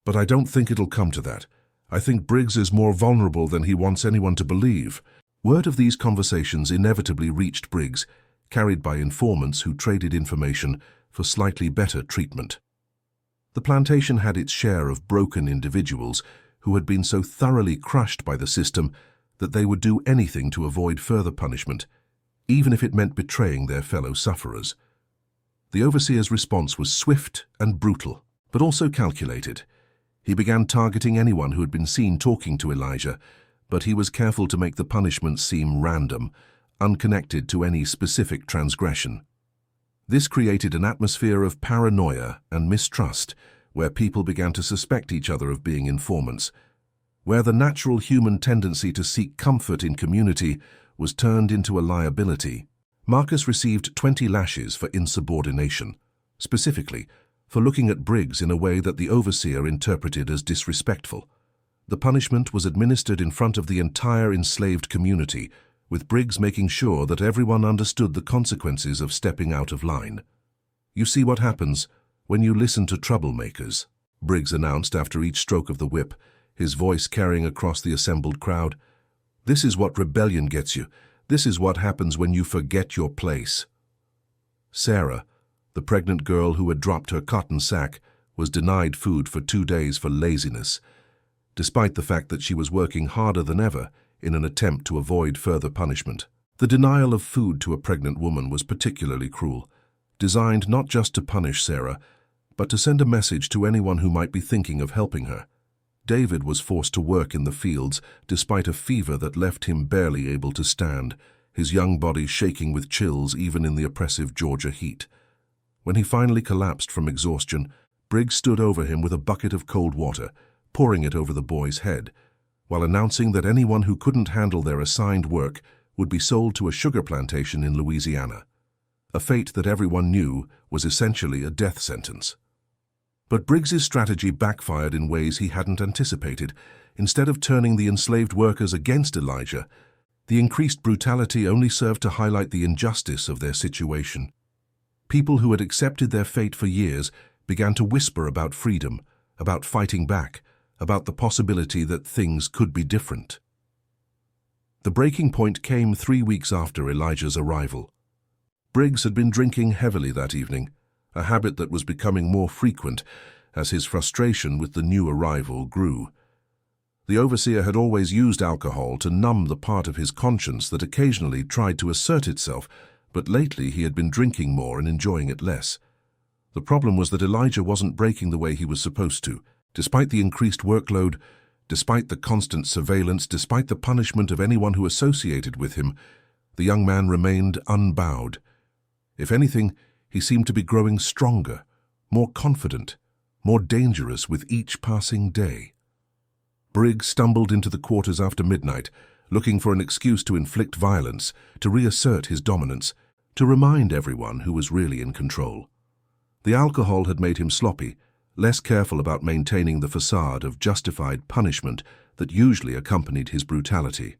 "But I don't think it'll come to that. I think Briggs is more vulnerable than he wants anyone to believe." Word of these conversations inevitably reached Briggs, carried by informants who traded information for slightly better treatment. The plantation had its share of broken individuals who had been so thoroughly crushed by the system that they would do anything to avoid further punishment, even if it meant betraying their fellow sufferers. The overseer's response was swift and brutal, but also calculated. He began targeting anyone who had been seen talking to Elijah, but he was careful to make the punishment seem random, unconnected to any specific transgression. This created an atmosphere of paranoia and mistrust, where people began to suspect each other of being informants, where the natural human tendency to seek comfort in community was turned into a liability. Marcus received 20 lashes for insubordination, specifically for looking at Briggs in a way that the overseer interpreted as disrespectful. The punishment was administered in front of the entire enslaved community, with Briggs making sure that everyone understood the consequences of stepping out of line. "You see what happens when you listen to troublemakers," Briggs announced after each stroke of the whip, his voice carrying across the assembled crowd. "This is what rebellion gets you. This is what happens when you forget your place." Sarah, the pregnant girl who had dropped her cotton sack, was denied food for 2 days for laziness, despite the fact that she was working harder than ever in an attempt to avoid further punishment. The denial of food to a pregnant woman was particularly cruel, designed not just to punish Sarah, but to send a message to anyone who might be thinking of helping her. David was forced to work in the fields despite a fever that left him barely able to stand, his young body shaking with chills even in the oppressive Georgia heat. When he finally collapsed from exhaustion, Briggs stood over him with a bucket of cold water, pouring it over the boy's head, while announcing that anyone who couldn't handle their assigned work would be sold to a sugar plantation in Louisiana, a fate that everyone knew was essentially a death sentence. But Briggs's strategy backfired in ways he hadn't anticipated. Instead of turning the enslaved workers against Elijah, the increased brutality only served to highlight the injustice of their situation. People who had accepted their fate for years began to whisper about freedom, about fighting back, about the possibility that things could be different. The breaking point came 3 weeks after Elijah's arrival. Briggs had been drinking heavily that evening, a habit that was becoming more frequent as his frustration with the new arrival grew. The overseer had always used alcohol to numb the part of his conscience that occasionally tried to assert itself, but lately he had been drinking more and enjoying it less. The problem was that Elijah wasn't breaking the way he was supposed to. Despite the increased workload, despite the constant surveillance, despite the punishment of anyone who associated with him, the young man remained unbowed. If anything, he seemed to be growing stronger, more confident, more dangerous with each passing day. Briggs stumbled into the quarters after midnight, looking for an excuse to inflict violence, to reassert his dominance, to remind everyone who was really in control. The alcohol had made him sloppy, less careful about maintaining the facade of justified punishment that usually accompanied his brutality.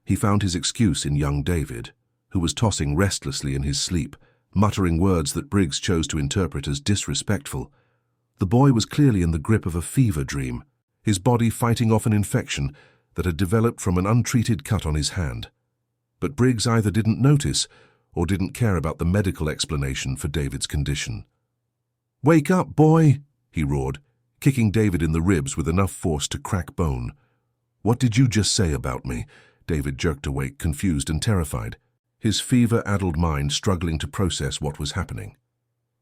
He found his excuse in young David, who was tossing restlessly in his sleep, muttering words that Briggs chose to interpret as disrespectful. The boy was clearly in the grip of a fever dream, his body fighting off an infection that had developed from an untreated cut on his hand. But Briggs either didn't notice or didn't care about the medical explanation for David's condition. "Wake up, boy!" he roared, kicking David in the ribs with enough force to crack bone. "What did you just say about me?" David jerked awake, confused and terrified. his fever-addled mind struggling to process what was happening.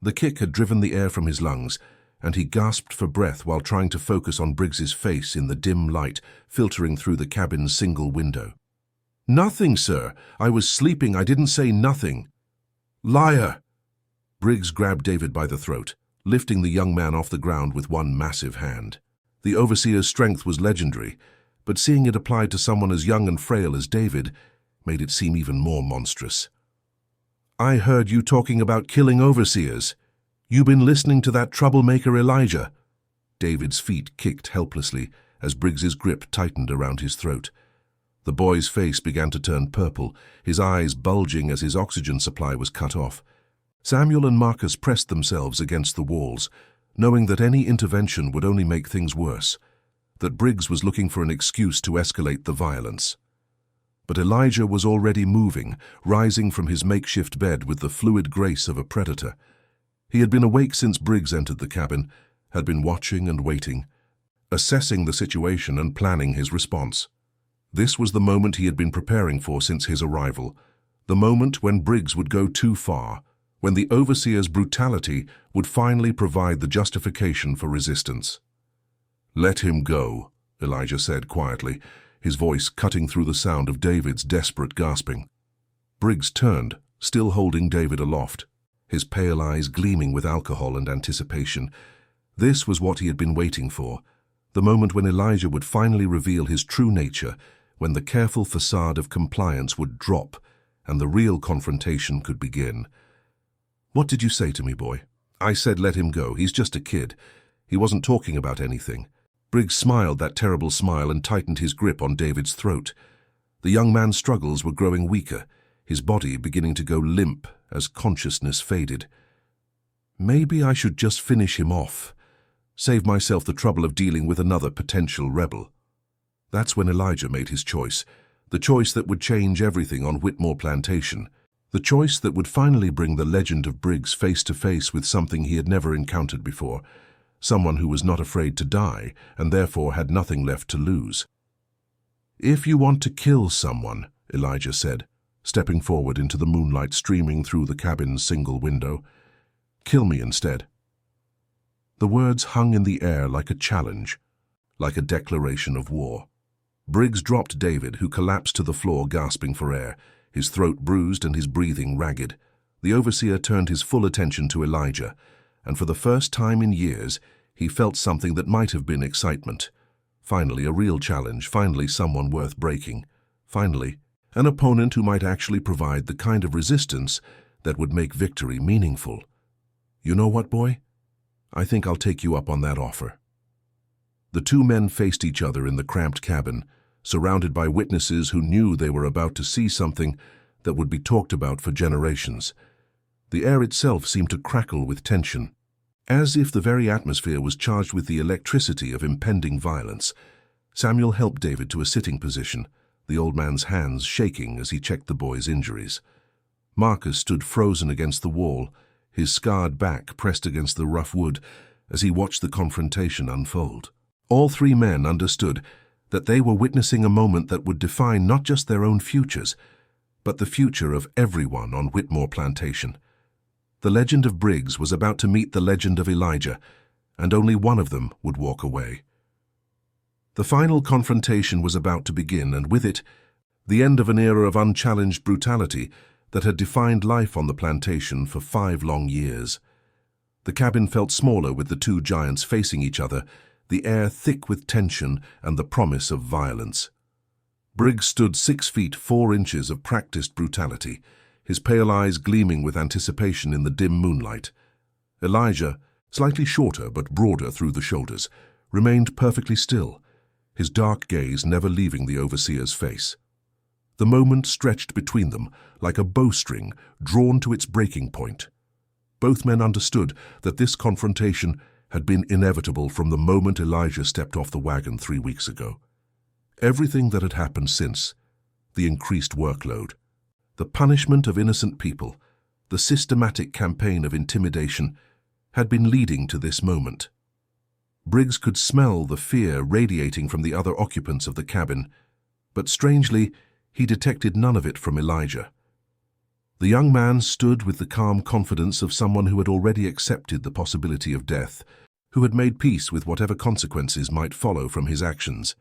The kick had driven the air from his lungs, and he gasped for breath while trying to focus on Briggs's face in the dim light filtering through the cabin's single window. "Nothing, sir. I was sleeping. I didn't say nothing." "Liar!" Briggs grabbed David by the throat, lifting the young man off the ground with one massive hand. The overseer's strength was legendary, but seeing it applied to someone as young and frail as David made it seem even more monstrous. "I heard you talking about killing overseers. You been listening to that troublemaker Elijah?" David's feet kicked helplessly as Briggs's grip tightened around his throat. The boy's face began to turn purple, his eyes bulging as his oxygen supply was cut off. Samuel and Marcus pressed themselves against the walls, knowing that any intervention would only make things worse, that Briggs was looking for an excuse to escalate the violence. But Elijah was already moving, rising from his makeshift bed with the fluid grace of a predator. He had been awake since Briggs entered the cabin, had been watching and waiting, assessing the situation and planning his response. This was the moment he had been preparing for since his arrival, the moment when Briggs would go too far, when the overseer's brutality would finally provide the justification for resistance. "Let him go," Elijah said quietly, his voice cutting through the sound of David's desperate gasping. Briggs turned, still holding David aloft, his pale eyes gleaming with alcohol and anticipation. This was what he had been waiting for, the moment when Elijah would finally reveal his true nature, when the careful facade of compliance would drop and the real confrontation could begin. "What did you say to me, boy?" "I said let him go. He's just a kid. He wasn't talking about anything." Briggs smiled that terrible smile and tightened his grip on David's throat. The young man's struggles were growing weaker, his body beginning to go limp as consciousness faded. "Maybe I should just finish him off, save myself the trouble of dealing with another potential rebel." That's when Elijah made his choice, the choice that would change everything on Whitmore Plantation, the choice that would finally bring the legend of Briggs face to face with something he had never encountered before, someone who was not afraid to die and therefore had nothing left to lose. "If you want to kill someone," Elijah said, stepping forward into the moonlight streaming through the cabin's single window, "kill me instead." The words hung in the air like a challenge, like a declaration of war. Briggs dropped David, who collapsed to the floor gasping for air, his throat bruised and his breathing ragged. The overseer turned his full attention to Elijah, and for the first time in years, he felt something that might have been excitement. Finally, a real challenge, finally someone worth breaking. Finally, an opponent who might actually provide the kind of resistance that would make victory meaningful. "You know what, boy? I think I'll take you up on that offer." The two men faced each other in the cramped cabin, surrounded by witnesses who knew they were about to see something that would be talked about for generations. The air itself seemed to crackle with tension, as if the very atmosphere was charged with the electricity of impending violence. Samuel helped David to a sitting position, the old man's hands shaking as he checked the boy's injuries. Marcus stood frozen against the wall, his scarred back pressed against the rough wood as he watched the confrontation unfold. All three men understood that they were witnessing a moment that would define not just their own futures, but the future of everyone on Whitmore Plantation. The legend of Briggs was about to meet the legend of Elijah, and only one of them would walk away. The final confrontation was about to begin, and with it, the end of an era of unchallenged brutality that had defined life on the plantation for 5 long years. The cabin felt smaller with the two giants facing each other, the air thick with tension and the promise of violence. Briggs stood 6 feet 4 inches of practiced brutality, his pale eyes gleaming with anticipation in the dim moonlight. Elijah, slightly shorter but broader through the shoulders, remained perfectly still, his dark gaze never leaving the overseer's face. The moment stretched between them like a bowstring drawn to its breaking point. Both men understood that this confrontation had been inevitable from the moment Elijah stepped off the wagon 3 weeks ago. Everything that had happened since, the increased workload, the punishment of innocent people, the systematic campaign of intimidation, had been leading to this moment. Briggs could smell the fear radiating from the other occupants of the cabin, but strangely, he detected none of it from Elijah. The young man stood with the calm confidence of someone who had already accepted the possibility of death, who had made peace with whatever consequences might follow from his actions.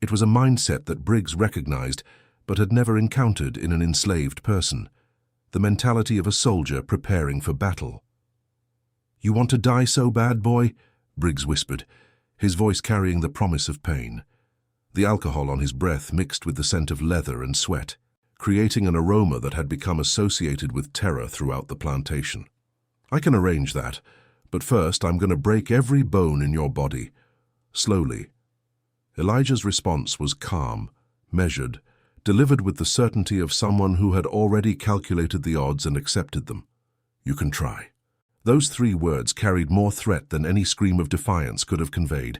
It was a mindset that Briggs recognized but had never encountered in an enslaved person, the mentality of a soldier preparing for battle. "You want to die so bad, boy?" Briggs whispered, his voice carrying the promise of pain. The alcohol on his breath mixed with the scent of leather and sweat, creating an aroma that had become associated with terror throughout the plantation. "I can arrange that, but first I'm going to break every bone in your body. Slowly." Elijah's response was calm, measured, delivered with the certainty of someone who had already calculated the odds and accepted them. "You can try." Those 3 words carried more threat than any scream of defiance could have conveyed.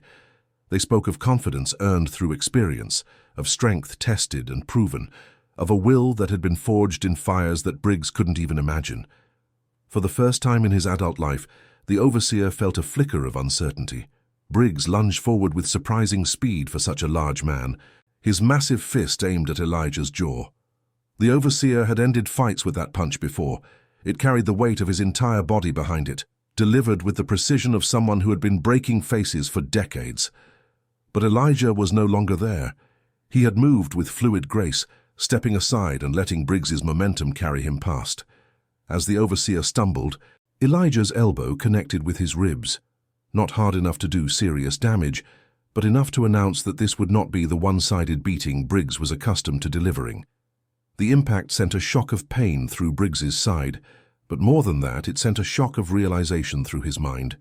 They spoke of confidence earned through experience, of strength tested and proven, of a will that had been forged in fires that Briggs couldn't even imagine. For the first time in his adult life, the overseer felt a flicker of uncertainty. Briggs lunged forward with surprising speed for such a large man, his massive fist aimed at Elijah's jaw. The overseer had ended fights with that punch before. It carried the weight of his entire body behind it, delivered with the precision of someone who had been breaking faces for decades. But Elijah was no longer there. He had moved with fluid grace, stepping aside and letting Briggs's momentum carry him past. As the overseer stumbled, Elijah's elbow connected with his ribs, not hard enough to do serious damage, but enough to announce that this would not be the one-sided beating Briggs was accustomed to delivering. The impact sent a shock of pain through Briggs's side, but more than that, it sent a shock of realization through his mind.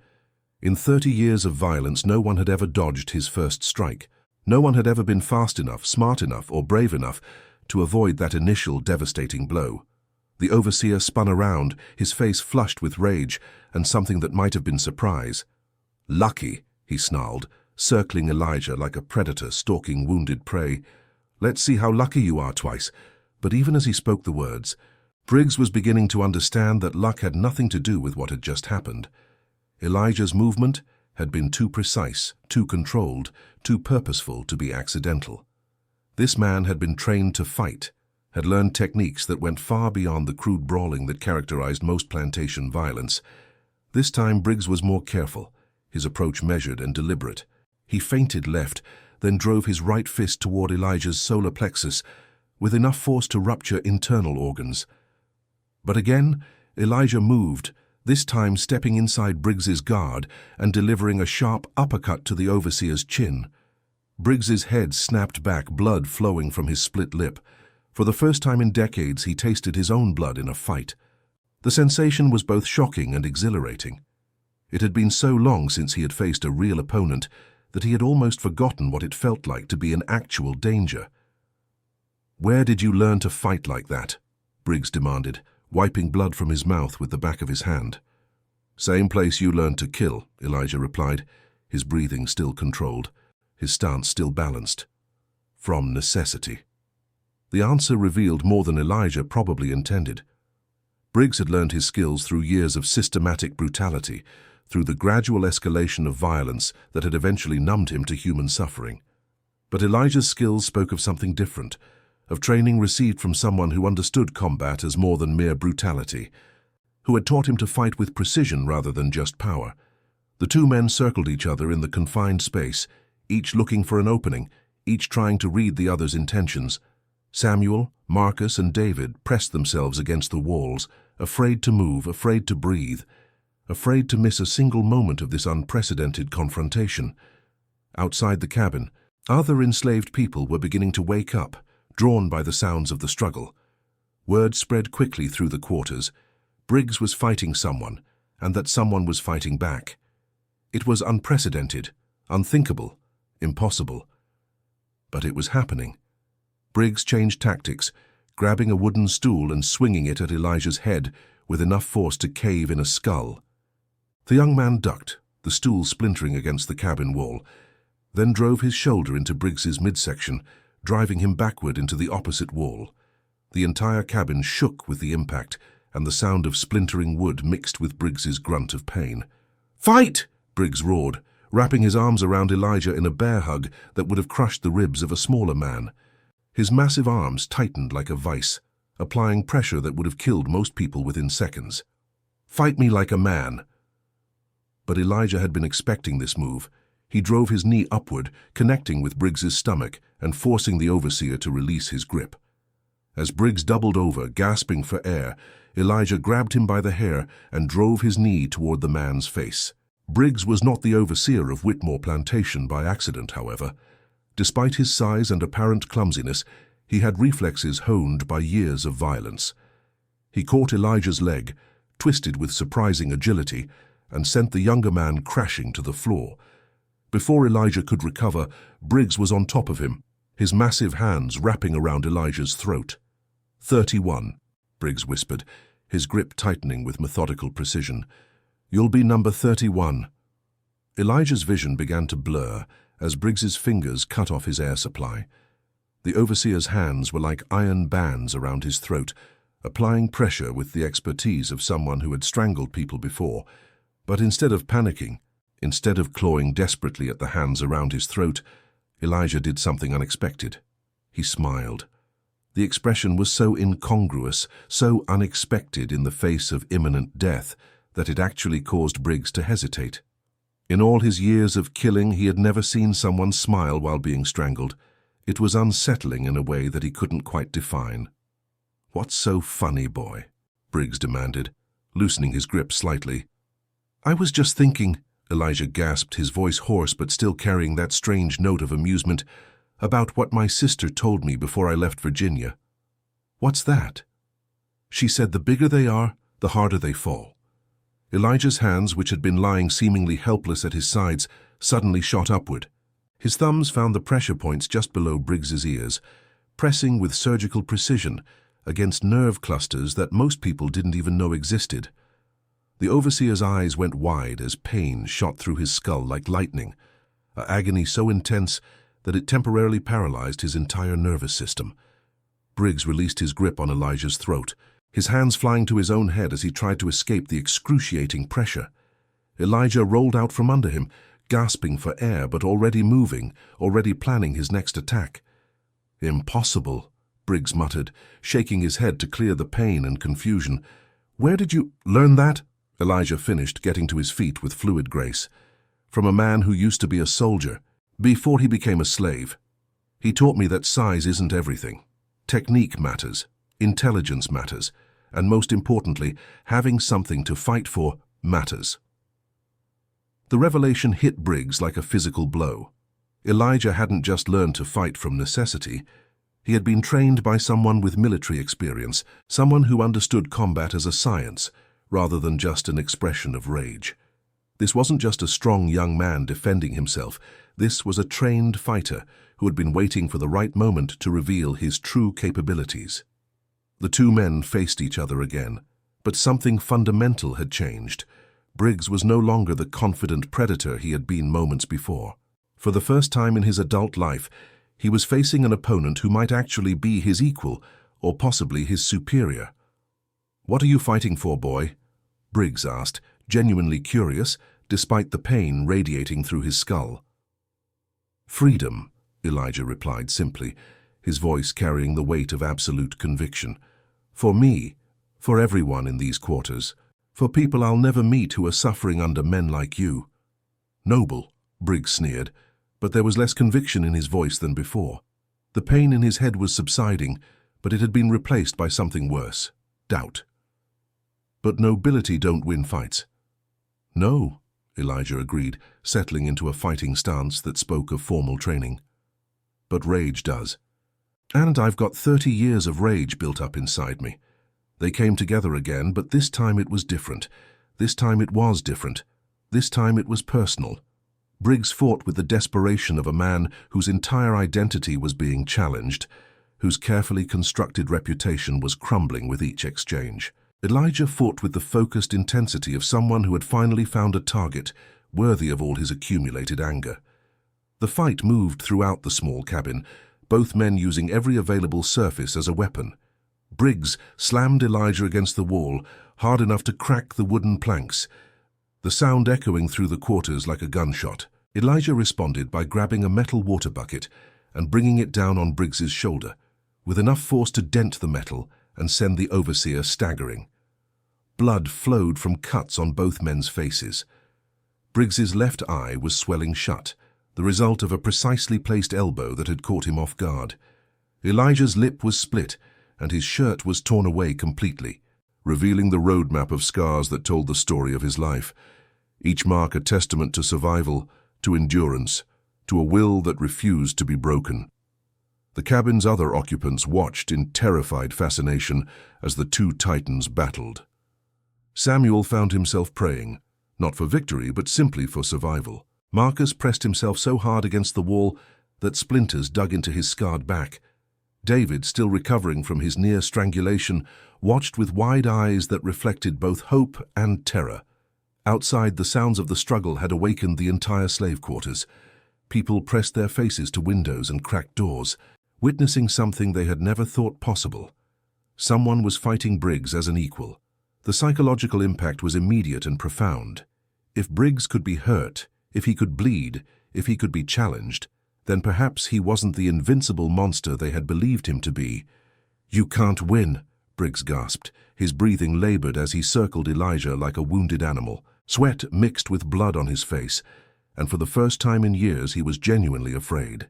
In 30 years of violence, no one had ever dodged his first strike. No one had ever been fast enough, smart enough, or brave enough to avoid that initial devastating blow. The overseer spun around, his face flushed with rage and something that might have been surprise. "Lucky," he snarled, circling Elijah like a predator stalking wounded prey. "Let's see how lucky you are twice." But even as he spoke the words, Briggs was beginning to understand that luck had nothing to do with what had just happened. Elijah's movement had been too precise, too controlled, too purposeful to be accidental. This man had been trained to fight, had learned techniques that went far beyond the crude brawling that characterized most plantation violence. This time Briggs was more careful, his approach measured and deliberate. He feinted left, then drove his right fist toward Elijah's solar plexus, with enough force to rupture internal organs. But again, Elijah moved, this time stepping inside Briggs's guard and delivering a sharp uppercut to the overseer's chin. Briggs's head snapped back, blood flowing from his split lip. For the first time in decades, he tasted his own blood in a fight. The sensation was both shocking and exhilarating. It had been so long since he had faced a real opponent that he had almost forgotten what it felt like to be in actual danger. "Where did you learn to fight like that?" Briggs demanded, wiping blood from his mouth with the back of his hand. "Same place you learned to kill," Elijah replied, his breathing still controlled, his stance still balanced. "From necessity." The answer revealed more than Elijah probably intended. Briggs had learned his skills through years of systematic brutality, through the gradual escalation of violence that had eventually numbed him to human suffering. But Elijah's skills spoke of something different, of training received from someone who understood combat as more than mere brutality, who had taught him to fight with precision rather than just power. The 2 men circled each other in the confined space, each looking for an opening, each trying to read the other's intentions. Samuel, Marcus, and David pressed themselves against the walls, afraid to move, afraid to breathe, afraid to miss a single moment of this unprecedented confrontation. Outside the cabin, other enslaved people were beginning to wake up, drawn by the sounds of the struggle. Word spread quickly through the quarters. Briggs was fighting someone, and that someone was fighting back. It was unprecedented, unthinkable, impossible. But it was happening. Briggs changed tactics, grabbing a wooden stool and swinging it at Elijah's head with enough force to cave in a skull. The young man ducked, the stool splintering against the cabin wall, then drove his shoulder into Briggs's midsection, driving him backward into the opposite wall. The entire cabin shook with the impact, and the sound of splintering wood mixed with Briggs's grunt of pain. "Fight!" Briggs roared, wrapping his arms around Elijah in a bear hug that would have crushed the ribs of a smaller man. His massive arms tightened like a vice, applying pressure that would have killed most people within seconds. "Fight me like a man." But Elijah had been expecting this move. He drove his knee upward, connecting with Briggs's stomach and forcing the overseer to release his grip. As Briggs doubled over, gasping for air, Elijah grabbed him by the hair and drove his knee toward the man's face. Briggs was not the overseer of Whitmore Plantation by accident, however. Despite his size and apparent clumsiness, he had reflexes honed by years of violence. He caught Elijah's leg, twisted with surprising agility, and sent the younger man crashing to the floor. Before Elijah could recover, Briggs was on top of him, his massive hands wrapping around Elijah's throat. 31, Briggs whispered, his grip tightening with methodical precision. "You'll be number 31. Elijah's vision began to blur as Briggs's fingers cut off his air supply. The overseer's hands were like iron bands around his throat, applying pressure with the expertise of someone who had strangled people before. But instead of panicking, instead of clawing desperately at the hands around his throat, Elijah did something unexpected. He smiled. The expression was so incongruous, so unexpected in the face of imminent death, that it actually caused Briggs to hesitate. In all his years of killing, he had never seen someone smile while being strangled. It was unsettling in a way that he couldn't quite define. "What's so funny, boy?" Briggs demanded, loosening his grip slightly. "I was just thinking," Elijah gasped, his voice hoarse but still carrying that strange note of amusement, "about what my sister told me before I left Virginia." "What's that?" "She said the bigger they are, the harder they fall." Elijah's hands, which had been lying seemingly helpless at his sides, suddenly shot upward. His thumbs found the pressure points just below Briggs's ears, pressing with surgical precision against nerve clusters that most people didn't even know existed. The overseer's eyes went wide as pain shot through his skull like lightning, an agony so intense that it temporarily paralyzed his entire nervous system. Briggs released his grip on Elijah's throat, his hands flying to his own head as he tried to escape the excruciating pressure. Elijah rolled out from under him, gasping for air but already moving, already planning his next attack. "Impossible," Briggs muttered, shaking his head to clear the pain and confusion. "Where did you learn that?" Elijah finished, getting to his feet with fluid grace. "From a man who used to be a soldier, before he became a slave. He taught me that size isn't everything. Technique matters, intelligence matters, and most importantly, having something to fight for matters." The revelation hit Briggs like a physical blow. Elijah hadn't just learned to fight from necessity. He had been trained by someone with military experience, someone who understood combat as a science, rather than just an expression of rage. This wasn't just a strong young man defending himself. This was a trained fighter who had been waiting for the right moment to reveal his true capabilities. The two men faced each other again, but something fundamental had changed. Briggs was no longer the confident predator he had been moments before. For the first time in his adult life, he was facing an opponent who might actually be his equal, or possibly his superior. "What are you fighting for, boy?" Briggs asked, genuinely curious, despite the pain radiating through his skull. "Freedom," Elijah replied simply, his voice carrying the weight of absolute conviction. "For me, for everyone in these quarters, for people I'll never meet who are suffering under men like you." "Noble," Briggs sneered, but there was less conviction in his voice than before. The pain in his head was subsiding, but it had been replaced by something worse, doubt. "But nobility don't win fights." "No," Elijah agreed, settling into a fighting stance that spoke of formal training. "But rage does. And I've got 30 years of rage built up inside me. They came together again, but this time it was different. This time it was different. This time it was personal." Briggs fought with the desperation of a man whose entire identity was being challenged, whose carefully constructed reputation was crumbling with each exchange. Elijah fought with the focused intensity of someone who had finally found a target worthy of all his accumulated anger. The fight moved throughout the small cabin, both men using every available surface as a weapon. Briggs slammed Elijah against the wall, hard enough to crack the wooden planks, the sound echoing through the quarters like a gunshot. Elijah responded by grabbing a metal water bucket and bringing it down on Briggs's shoulder, with enough force to dent the metal and send the overseer staggering. Blood flowed from cuts on both men's faces. Briggs's left eye was swelling shut, the result of a precisely placed elbow that had caught him off guard. Elijah's lip was split, and his shirt was torn away completely, revealing the roadmap of scars that told the story of his life, each mark a testament to survival, to endurance, to a will that refused to be broken. The cabin's other occupants watched in terrified fascination as the two titans battled. Samuel found himself praying, not for victory but simply for survival. Marcus pressed himself so hard against the wall that splinters dug into his scarred back. David, still recovering from his near strangulation, watched with wide eyes that reflected both hope and terror. Outside, the sounds of the struggle had awakened the entire slave quarters. People pressed their faces to windows and cracked doors, witnessing something they had never thought possible. Someone was fighting Briggs as an equal. The psychological impact was immediate and profound. If Briggs could be hurt, if he could bleed, if he could be challenged, then perhaps he wasn't the invincible monster they had believed him to be. "You can't win," Briggs gasped, his breathing labored as he circled Elijah like a wounded animal. Sweat mixed with blood on his face, and for the first time in years he was genuinely afraid.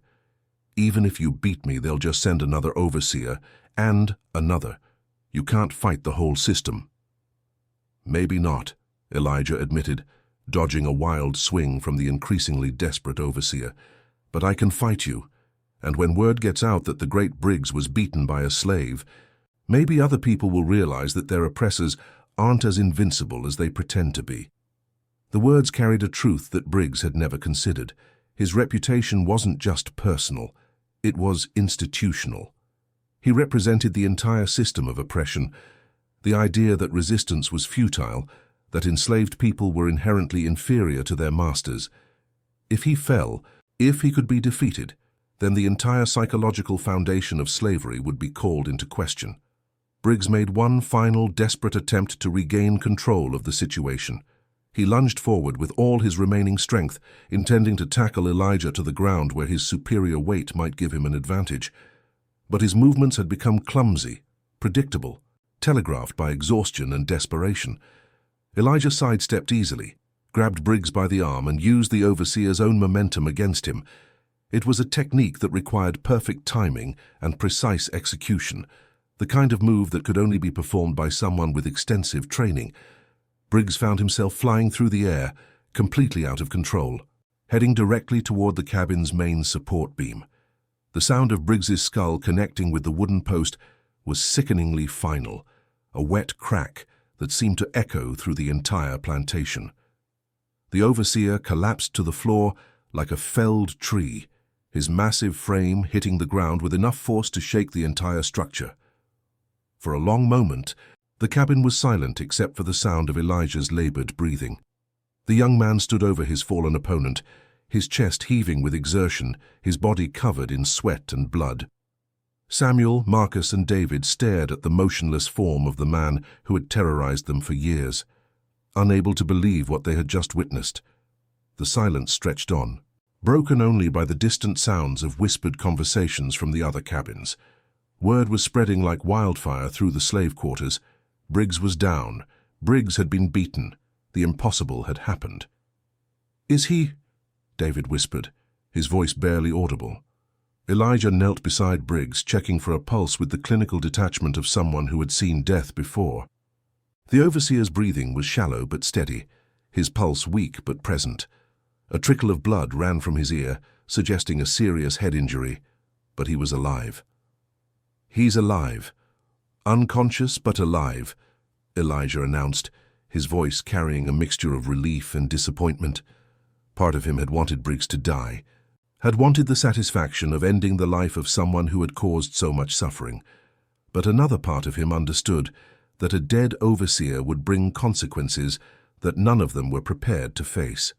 "Even if you beat me, they'll just send another overseer, and another. You can't fight the whole system." "Maybe not," Elijah admitted, dodging a wild swing from the increasingly desperate overseer. "But I can fight you, and when word gets out that the great Briggs was beaten by a slave, maybe other people will realize that their oppressors aren't as invincible as they pretend to be." The words carried a truth that Briggs had never considered. His reputation wasn't just personal, it was institutional. He represented the entire system of oppression, the idea that resistance was futile, that enslaved people were inherently inferior to their masters. If he fell, if he could be defeated, then the entire psychological foundation of slavery would be called into question. Briggs made one final desperate attempt to regain control of the situation. He lunged forward with all his remaining strength, intending to tackle Elijah to the ground where his superior weight might give him an advantage. But his movements had become clumsy, predictable, telegraphed by exhaustion and desperation. Elijah sidestepped easily, grabbed Briggs by the arm and used the overseer's own momentum against him. It was a technique that required perfect timing and precise execution, the kind of move that could only be performed by someone with extensive training. Briggs found himself flying through the air, completely out of control, heading directly toward the cabin's main support beam. The sound of Briggs's skull connecting with the wooden post was sickeningly final, a wet crack that seemed to echo through the entire plantation. The overseer collapsed to the floor like a felled tree, his massive frame hitting the ground with enough force to shake the entire structure. For a long moment, the cabin was silent except for the sound of Elijah's labored breathing. The young man stood over his fallen opponent, his chest heaving with exertion, his body covered in sweat and blood. Samuel, Marcus, and David stared at the motionless form of the man who had terrorized them for years, unable to believe what they had just witnessed. The silence stretched on, broken only by the distant sounds of whispered conversations from the other cabins. Word was spreading like wildfire through the slave quarters. Briggs was down. Briggs had been beaten. The impossible had happened. "Is he?" David whispered, his voice barely audible. Elijah knelt beside Briggs, checking for a pulse with the clinical detachment of someone who had seen death before. The overseer's breathing was shallow but steady, his pulse weak but present. A trickle of blood ran from his ear, suggesting a serious head injury, but he was alive. "He's alive. Unconscious but alive," Elijah announced, his voice carrying a mixture of relief and disappointment. Part of him had wanted Briggs to die, had wanted the satisfaction of ending the life of someone who had caused so much suffering. But another part of him understood that a dead overseer would bring consequences that none of them were prepared to face.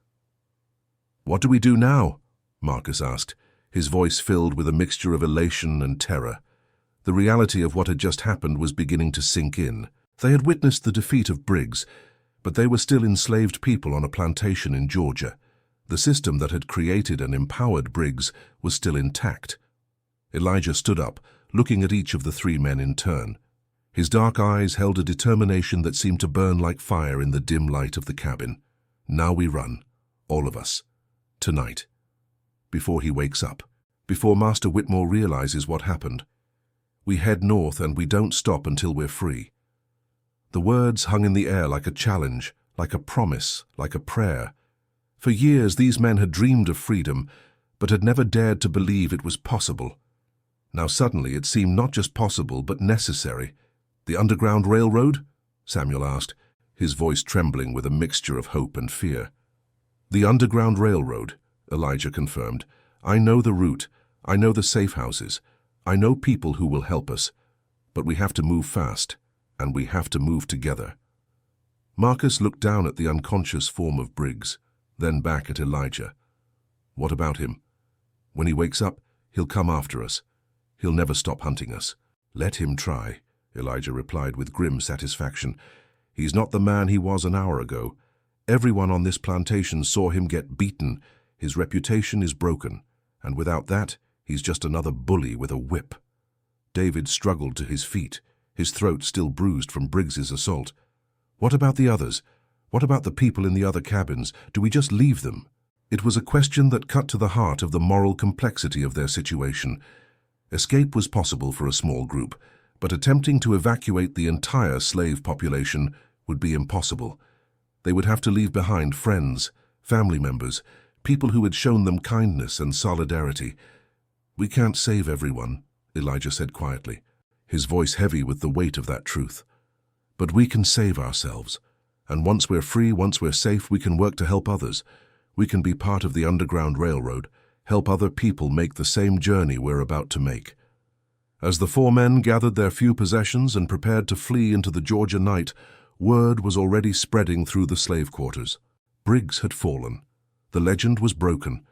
"What do we do now?" Marcus asked, his voice filled with a mixture of elation and terror. The reality of what had just happened was beginning to sink in. They had witnessed the defeat of Briggs, but they were still enslaved people on a plantation in Georgia. The system that had created and empowered Briggs was still intact. Elijah stood up, looking at each of the three men in turn. His dark eyes held a determination that seemed to burn like fire in the dim light of the cabin. Now we run, all of us, tonight. Before he wakes up, before Master Whitmore realizes what happened. We head north and we don't stop until we're free. The words hung in the air like a challenge, like a promise, like a prayer. For years these men had dreamed of freedom, but had never dared to believe it was possible. Now suddenly it seemed not just possible, but necessary. "The Underground Railroad?" Samuel asked, his voice trembling with a mixture of hope and fear. "The Underground Railroad," Elijah confirmed. "I know the route. I know the safe houses. I know people who will help us. But we have to move fast, and we have to move together." Marcus looked down at the unconscious form of Briggs, then back at Elijah. "What about him? When he wakes up, he'll come after us. He'll never stop hunting us." "Let him try," Elijah replied with grim satisfaction. "He's not the man he was an hour ago. Everyone on this plantation saw him get beaten. His reputation is broken, and without that, he's just another bully with a whip." David struggled to his feet, his throat still bruised from Briggs's assault. "What about the others? What about the people in the other cabins? Do we just leave them?" It was a question that cut to the heart of the moral complexity of their situation. Escape was possible for a small group, but attempting to evacuate the entire slave population would be impossible. They would have to leave behind friends, family members, people who had shown them kindness and solidarity. "We can't save everyone," Elijah said quietly, his voice heavy with the weight of that truth. "But we can save ourselves, and once we're free, once we're safe, we can work to help others. We can be part of the Underground Railroad, help other people make the same journey we're about to make." As the four men gathered their few possessions and prepared to flee into the Georgia night, word was already spreading through the slave quarters. Briggs had fallen. The legend was broken,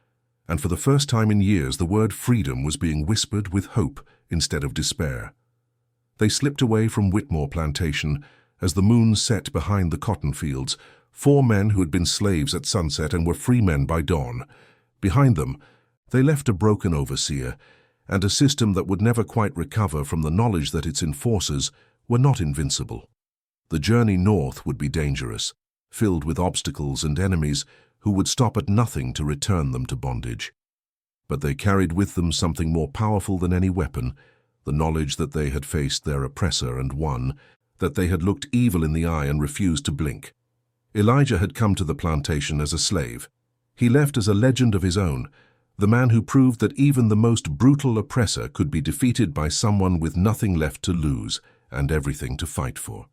and for the first time in years the word freedom was being whispered with hope instead of despair. They slipped away from Whitmore Plantation as the moon set behind the cotton fields, four men who had been slaves at sunset and were free men by dawn. Behind them, they left a broken overseer and a system that would never quite recover from the knowledge that its enforcers were not invincible. The journey north would be dangerous, filled with obstacles and enemies who would stop at nothing to return them to bondage. But they carried with them something more powerful than any weapon, the knowledge that they had faced their oppressor and won, that they had looked evil in the eye and refused to blink. Elijah had come to the plantation as a slave. He left as a legend of his own, the man who proved that even the most brutal oppressor could be defeated by someone with nothing left to lose and everything to fight for.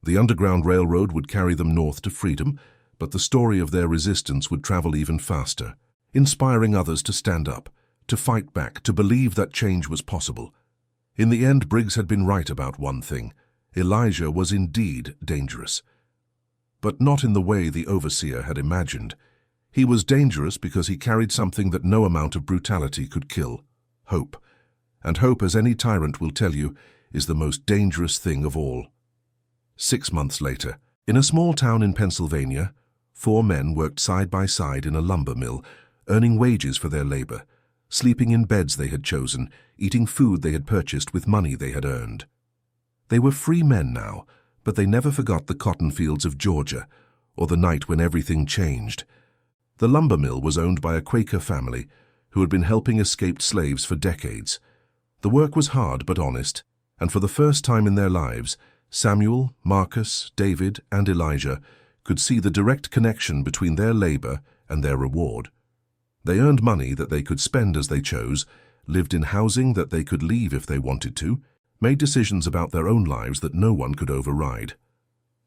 The Underground Railroad would carry them north to freedom, but the story of their resistance would travel even faster, inspiring others to stand up, to fight back, to believe that change was possible. In the end, Briggs had been right about one thing. Elijah was indeed dangerous. But not in the way the overseer had imagined. He was dangerous because he carried something that no amount of brutality could kill: hope. And hope, as any tyrant will tell you, is the most dangerous thing of all. 6 months later, in a small town in Pennsylvania, 4 men worked side by side in a lumber mill, earning wages for their labor, sleeping in beds they had chosen, eating food they had purchased with money they had earned. They were free men now, but they never forgot the cotton fields of Georgia, or the night when everything changed. The lumber mill was owned by a Quaker family who had been helping escaped slaves for decades. The work was hard but honest, and for the first time in their lives, Samuel, Marcus, David, and Elijah could see the direct connection between their labor and their reward. They earned money that they could spend as they chose, lived in housing that they could leave if they wanted to, made decisions about their own lives that no one could override.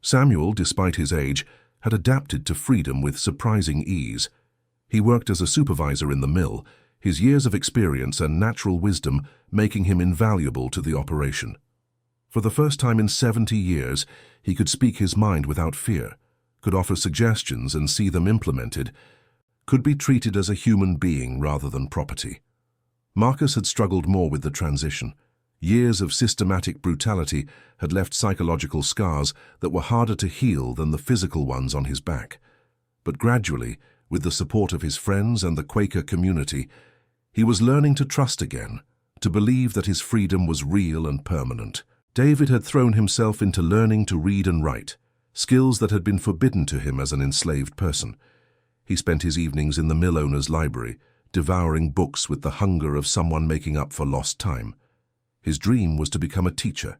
Samuel, despite his age, had adapted to freedom with surprising ease. He worked as a supervisor in the mill, his years of experience and natural wisdom making him invaluable to the operation. For the first time in 70 years, he could speak his mind without fear, could offer suggestions and see them implemented, could be treated as a human being rather than property. Marcus had struggled more with the transition. Years of systematic brutality had left psychological scars that were harder to heal than the physical ones on his back. But gradually, with the support of his friends and the Quaker community, he was learning to trust again, to believe that his freedom was real and permanent. David had thrown himself into learning to read and write, skills that had been forbidden to him as an enslaved person. He spent his evenings in the mill owner's library, devouring books with the hunger of someone making up for lost time. His dream was to become a teacher,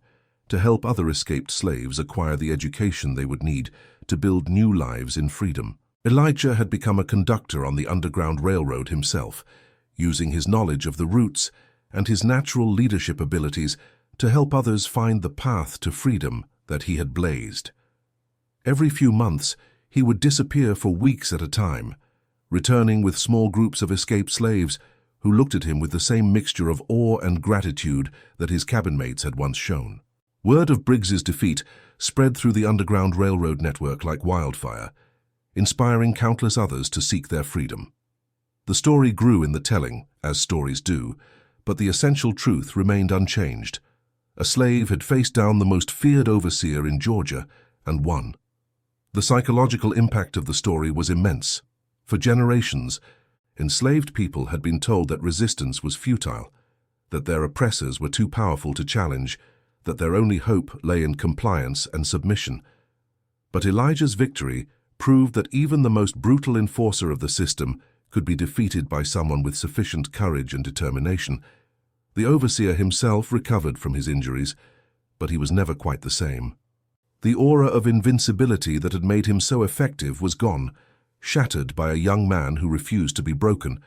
to help other escaped slaves acquire the education they would need to build new lives in freedom. Elijah had become a conductor on the Underground Railroad himself, using his knowledge of the routes and his natural leadership abilities to help others find the path to freedom that he had blazed. Every few months, he would disappear for weeks at a time, returning with small groups of escaped slaves who looked at him with the same mixture of awe and gratitude that his cabin mates had once shown. Word of Briggs's defeat spread through the Underground Railroad network like wildfire, inspiring countless others to seek their freedom. The story grew in the telling, as stories do, but the essential truth remained unchanged. A slave had faced down the most feared overseer in Georgia and won. The psychological impact of the story was immense. For generations, enslaved people had been told that resistance was futile, that their oppressors were too powerful to challenge, that their only hope lay in compliance and submission. But Elijah's victory proved that even the most brutal enforcer of the system could be defeated by someone with sufficient courage and determination. The overseer himself recovered from his injuries, but he was never quite the same. The aura of invincibility that had made him so effective was gone, shattered by a young man who refused to be broken.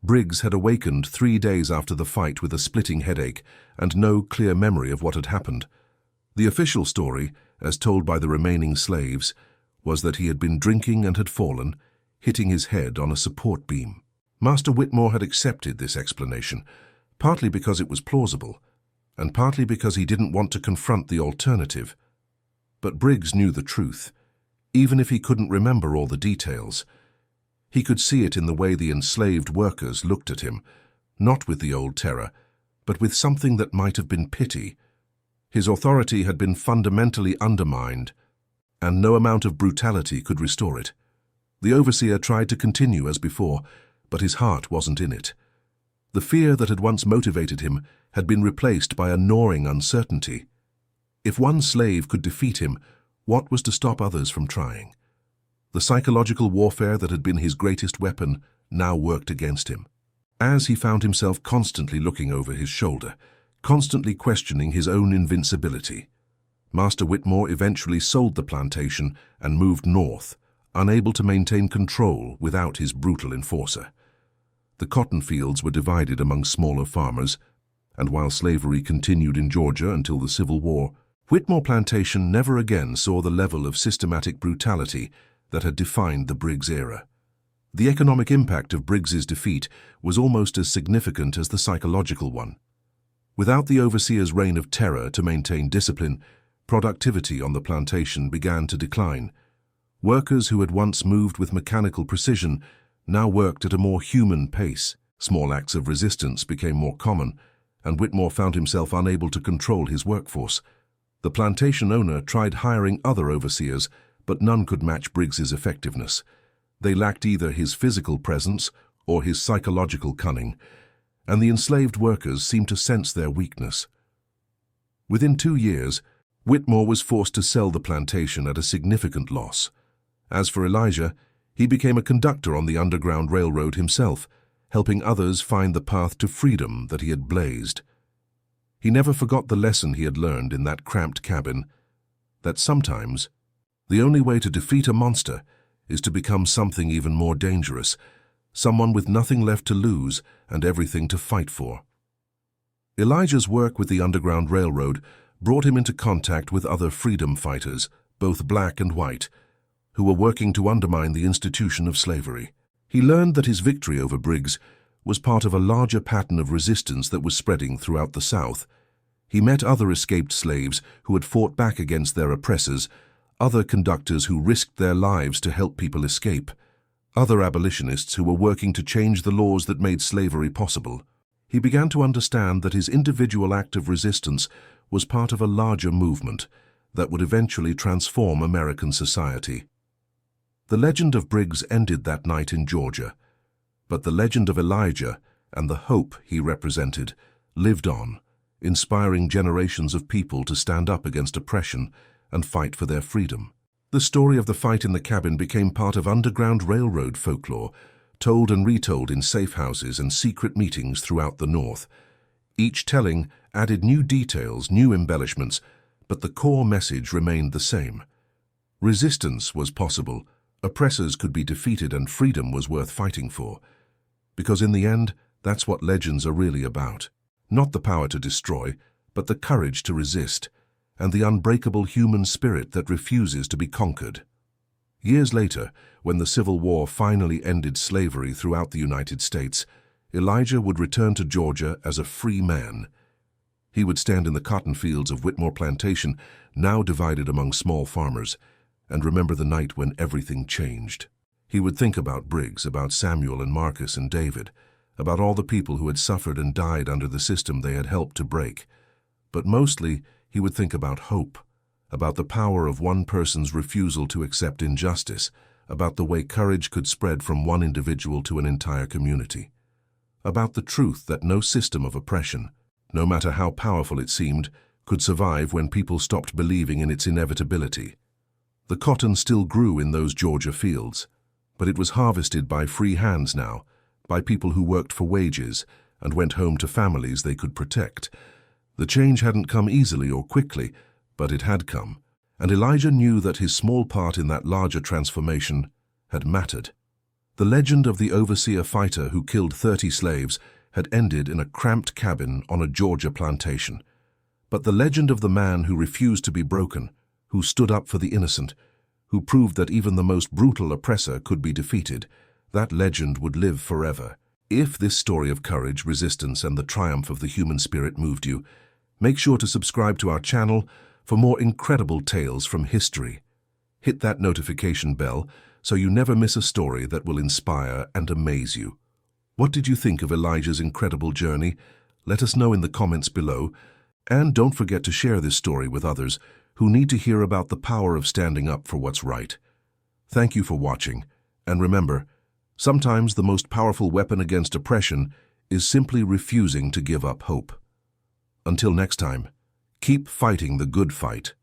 Briggs had awakened 3 days after the fight with a splitting headache and no clear memory of what had happened. The official story, as told by the remaining slaves, was that he had been drinking and had fallen, hitting his head on a support beam. Master Whitmore had accepted this explanation, partly because it was plausible, and partly because he didn't want to confront the alternative. But Briggs knew the truth, even if he couldn't remember all the details. He could see it in the way the enslaved workers looked at him, not with the old terror, but with something that might have been pity. His authority had been fundamentally undermined, and no amount of brutality could restore it. The overseer tried to continue as before, but his heart wasn't in it. The fear that had once motivated him had been replaced by a gnawing uncertainty. If one slave could defeat him, what was to stop others from trying? The psychological warfare that had been his greatest weapon now worked against him. As he found himself constantly looking over his shoulder, constantly questioning his own invincibility, Master Whitmore eventually sold the plantation and moved north, unable to maintain control without his brutal enforcer. The cotton fields were divided among smaller farmers, and while slavery continued in Georgia until the Civil War, Whitmore Plantation never again saw the level of systematic brutality that had defined the Briggs era. The economic impact of Briggs's defeat was almost as significant as the psychological one. Without the overseer's reign of terror to maintain discipline, productivity on the plantation began to decline. Workers who had once moved with mechanical precision now worked at a more human pace. Small acts of resistance became more common, and Whitmore found himself unable to control his workforce. The plantation owner tried hiring other overseers, but none could match Briggs's effectiveness. They lacked either his physical presence or his psychological cunning, and the enslaved workers seemed to sense their weakness. Within 2 years, Whitmore was forced to sell the plantation at a significant loss. As for Elijah, he became a conductor on the Underground Railroad himself, helping others find the path to freedom that he had blazed. He never forgot the lesson he had learned in that cramped cabin, that sometimes the only way to defeat a monster is to become something even more dangerous, someone with nothing left to lose and everything to fight for. Elijah's work with the Underground Railroad brought him into contact with other freedom fighters, both black and white, who were working to undermine the institution of slavery. He learned that his victory over Briggs was part of a larger pattern of resistance that was spreading throughout the South. He met other escaped slaves who had fought back against their oppressors, other conductors who risked their lives to help people escape, other abolitionists who were working to change the laws that made slavery possible. He began to understand that his individual act of resistance was part of a larger movement that would eventually transform American society. The legend of Briggs ended that night in Georgia, but the legend of Elijah and the hope he represented lived on, inspiring generations of people to stand up against oppression and fight for their freedom. The story of the fight in the cabin became part of Underground Railroad folklore, told and retold in safe houses and secret meetings throughout the North. Each telling added new details, new embellishments, but the core message remained the same. Resistance was possible, oppressors could be defeated, and freedom was worth fighting for. Because in the end, that's what legends are really about. Not the power to destroy, but the courage to resist, and the unbreakable human spirit that refuses to be conquered. Years later, when the Civil War finally ended slavery throughout the United States, Elijah would return to Georgia as a free man. He would stand in the cotton fields of Whitmore Plantation, now divided among small farmers, and remember the night when everything changed. He would think about Briggs, about Samuel and Marcus and David, about all the people who had suffered and died under the system they had helped to break. But mostly, he would think about hope, about the power of one person's refusal to accept injustice, about the way courage could spread from one individual to an entire community, about the truth that no system of oppression, no matter how powerful it seemed, could survive when people stopped believing in its inevitability. The cotton still grew in those Georgia fields, but it was harvested by free hands now, by people who worked for wages and went home to families they could protect. The change hadn't come easily or quickly, but it had come, and Elijah knew that his small part in that larger transformation had mattered. The legend of the overseer fighter who killed 30 slaves had ended in a cramped cabin on a Georgia plantation. But the legend of the man who refused to be broken, who stood up for the innocent, who proved that even the most brutal oppressor could be defeated, that legend would live forever. If this story of courage, resistance, and the triumph of the human spirit moved you, make sure to subscribe to our channel for more incredible tales from history. Hit that notification bell so you never miss a story that will inspire and amaze you. What did you think of Elijah's incredible journey? Let us know in the comments below, and don't forget to share this story with others who need to hear about the power of standing up for what's right. Thank you for watching, and remember, sometimes the most powerful weapon against oppression is simply refusing to give up hope. Until next time, keep fighting the good fight.